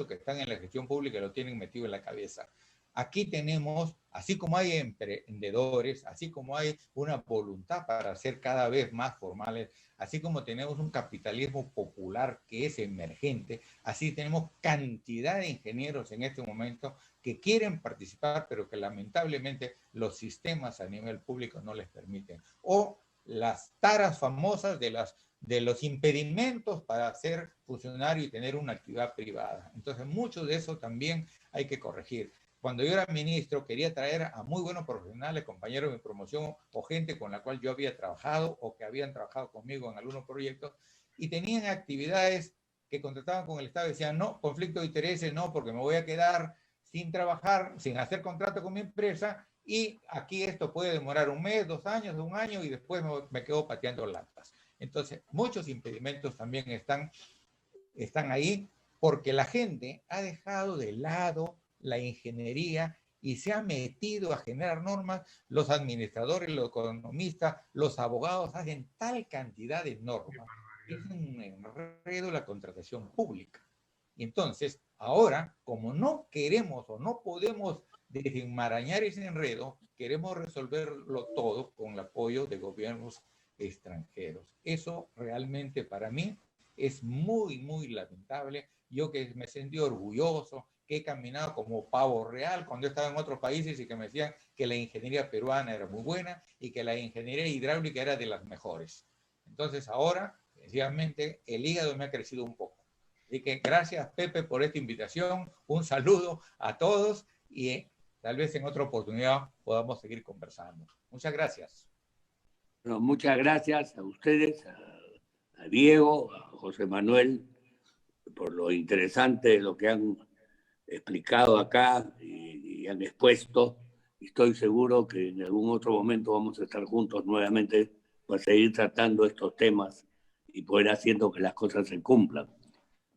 que están en la gestión pública lo tienen metido en la cabeza. Aquí tenemos, así como hay emprendedores, así como hay una voluntad para ser cada vez más formales, así como tenemos un capitalismo popular que es emergente, así tenemos cantidad de ingenieros en este momento que quieren participar, pero que lamentablemente los sistemas a nivel público no les permiten. O las taras famosas de los impedimentos para ser funcionario y tener una actividad privada. Entonces, mucho de eso también hay que corregir. Cuando yo era ministro, quería traer a muy buenos profesionales, compañeros de mi promoción o gente con la cual yo había trabajado o que habían trabajado conmigo en algunos proyectos y tenían actividades que contrataban con el Estado y decían, no, conflicto de intereses, no, porque me voy a quedar sin trabajar, sin hacer contrato con mi empresa y aquí esto puede demorar 1 mes, 2 años, 1 año y después me quedo pateando latas. Entonces, muchos impedimentos también están ahí porque la gente ha dejado de lado la ingeniería y se ha metido a generar normas. Los administradores, los economistas, los abogados hacen tal cantidad de normas. Es un enredo la contratación pública. Y entonces, ahora, como no queremos o no podemos desenmarañar ese enredo, queremos resolverlo todo con el apoyo de gobiernos extranjeros. Eso realmente para mí es muy, muy lamentable. Yo que me sentí orgulloso, que he caminado como pavo real cuando he estado en otros países y que me decían que la ingeniería peruana era muy buena y que la ingeniería hidráulica era de las mejores. Entonces ahora, sencillamente, el hígado me ha crecido un poco. Así que gracias, Pepe, por esta invitación. Un saludo a todos y tal vez en otra oportunidad podamos seguir conversando. Muchas gracias. Bueno, muchas gracias a ustedes, a Diego, a José Manuel, por lo interesante de lo que han explicado acá y han expuesto. Estoy seguro que en algún otro momento vamos a estar juntos nuevamente para seguir tratando estos temas y poder haciendo que las cosas se cumplan.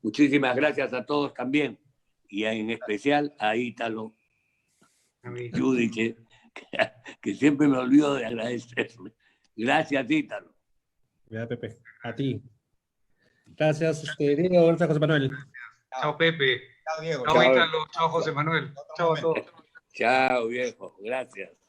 Muchísimas gracias a todos también, y en especial a Ítalo Giudice, que siempre me olvido de agradecerle. Gracias, Ítalo. Mira, Pepe, a ti. Gracias, Diego, gracias, José Manuel. Chao, Pepe. Chao, Diego. Chao, Ítalo. Chao, José Manuel. Chao a todos. Chao, viejo. Gracias.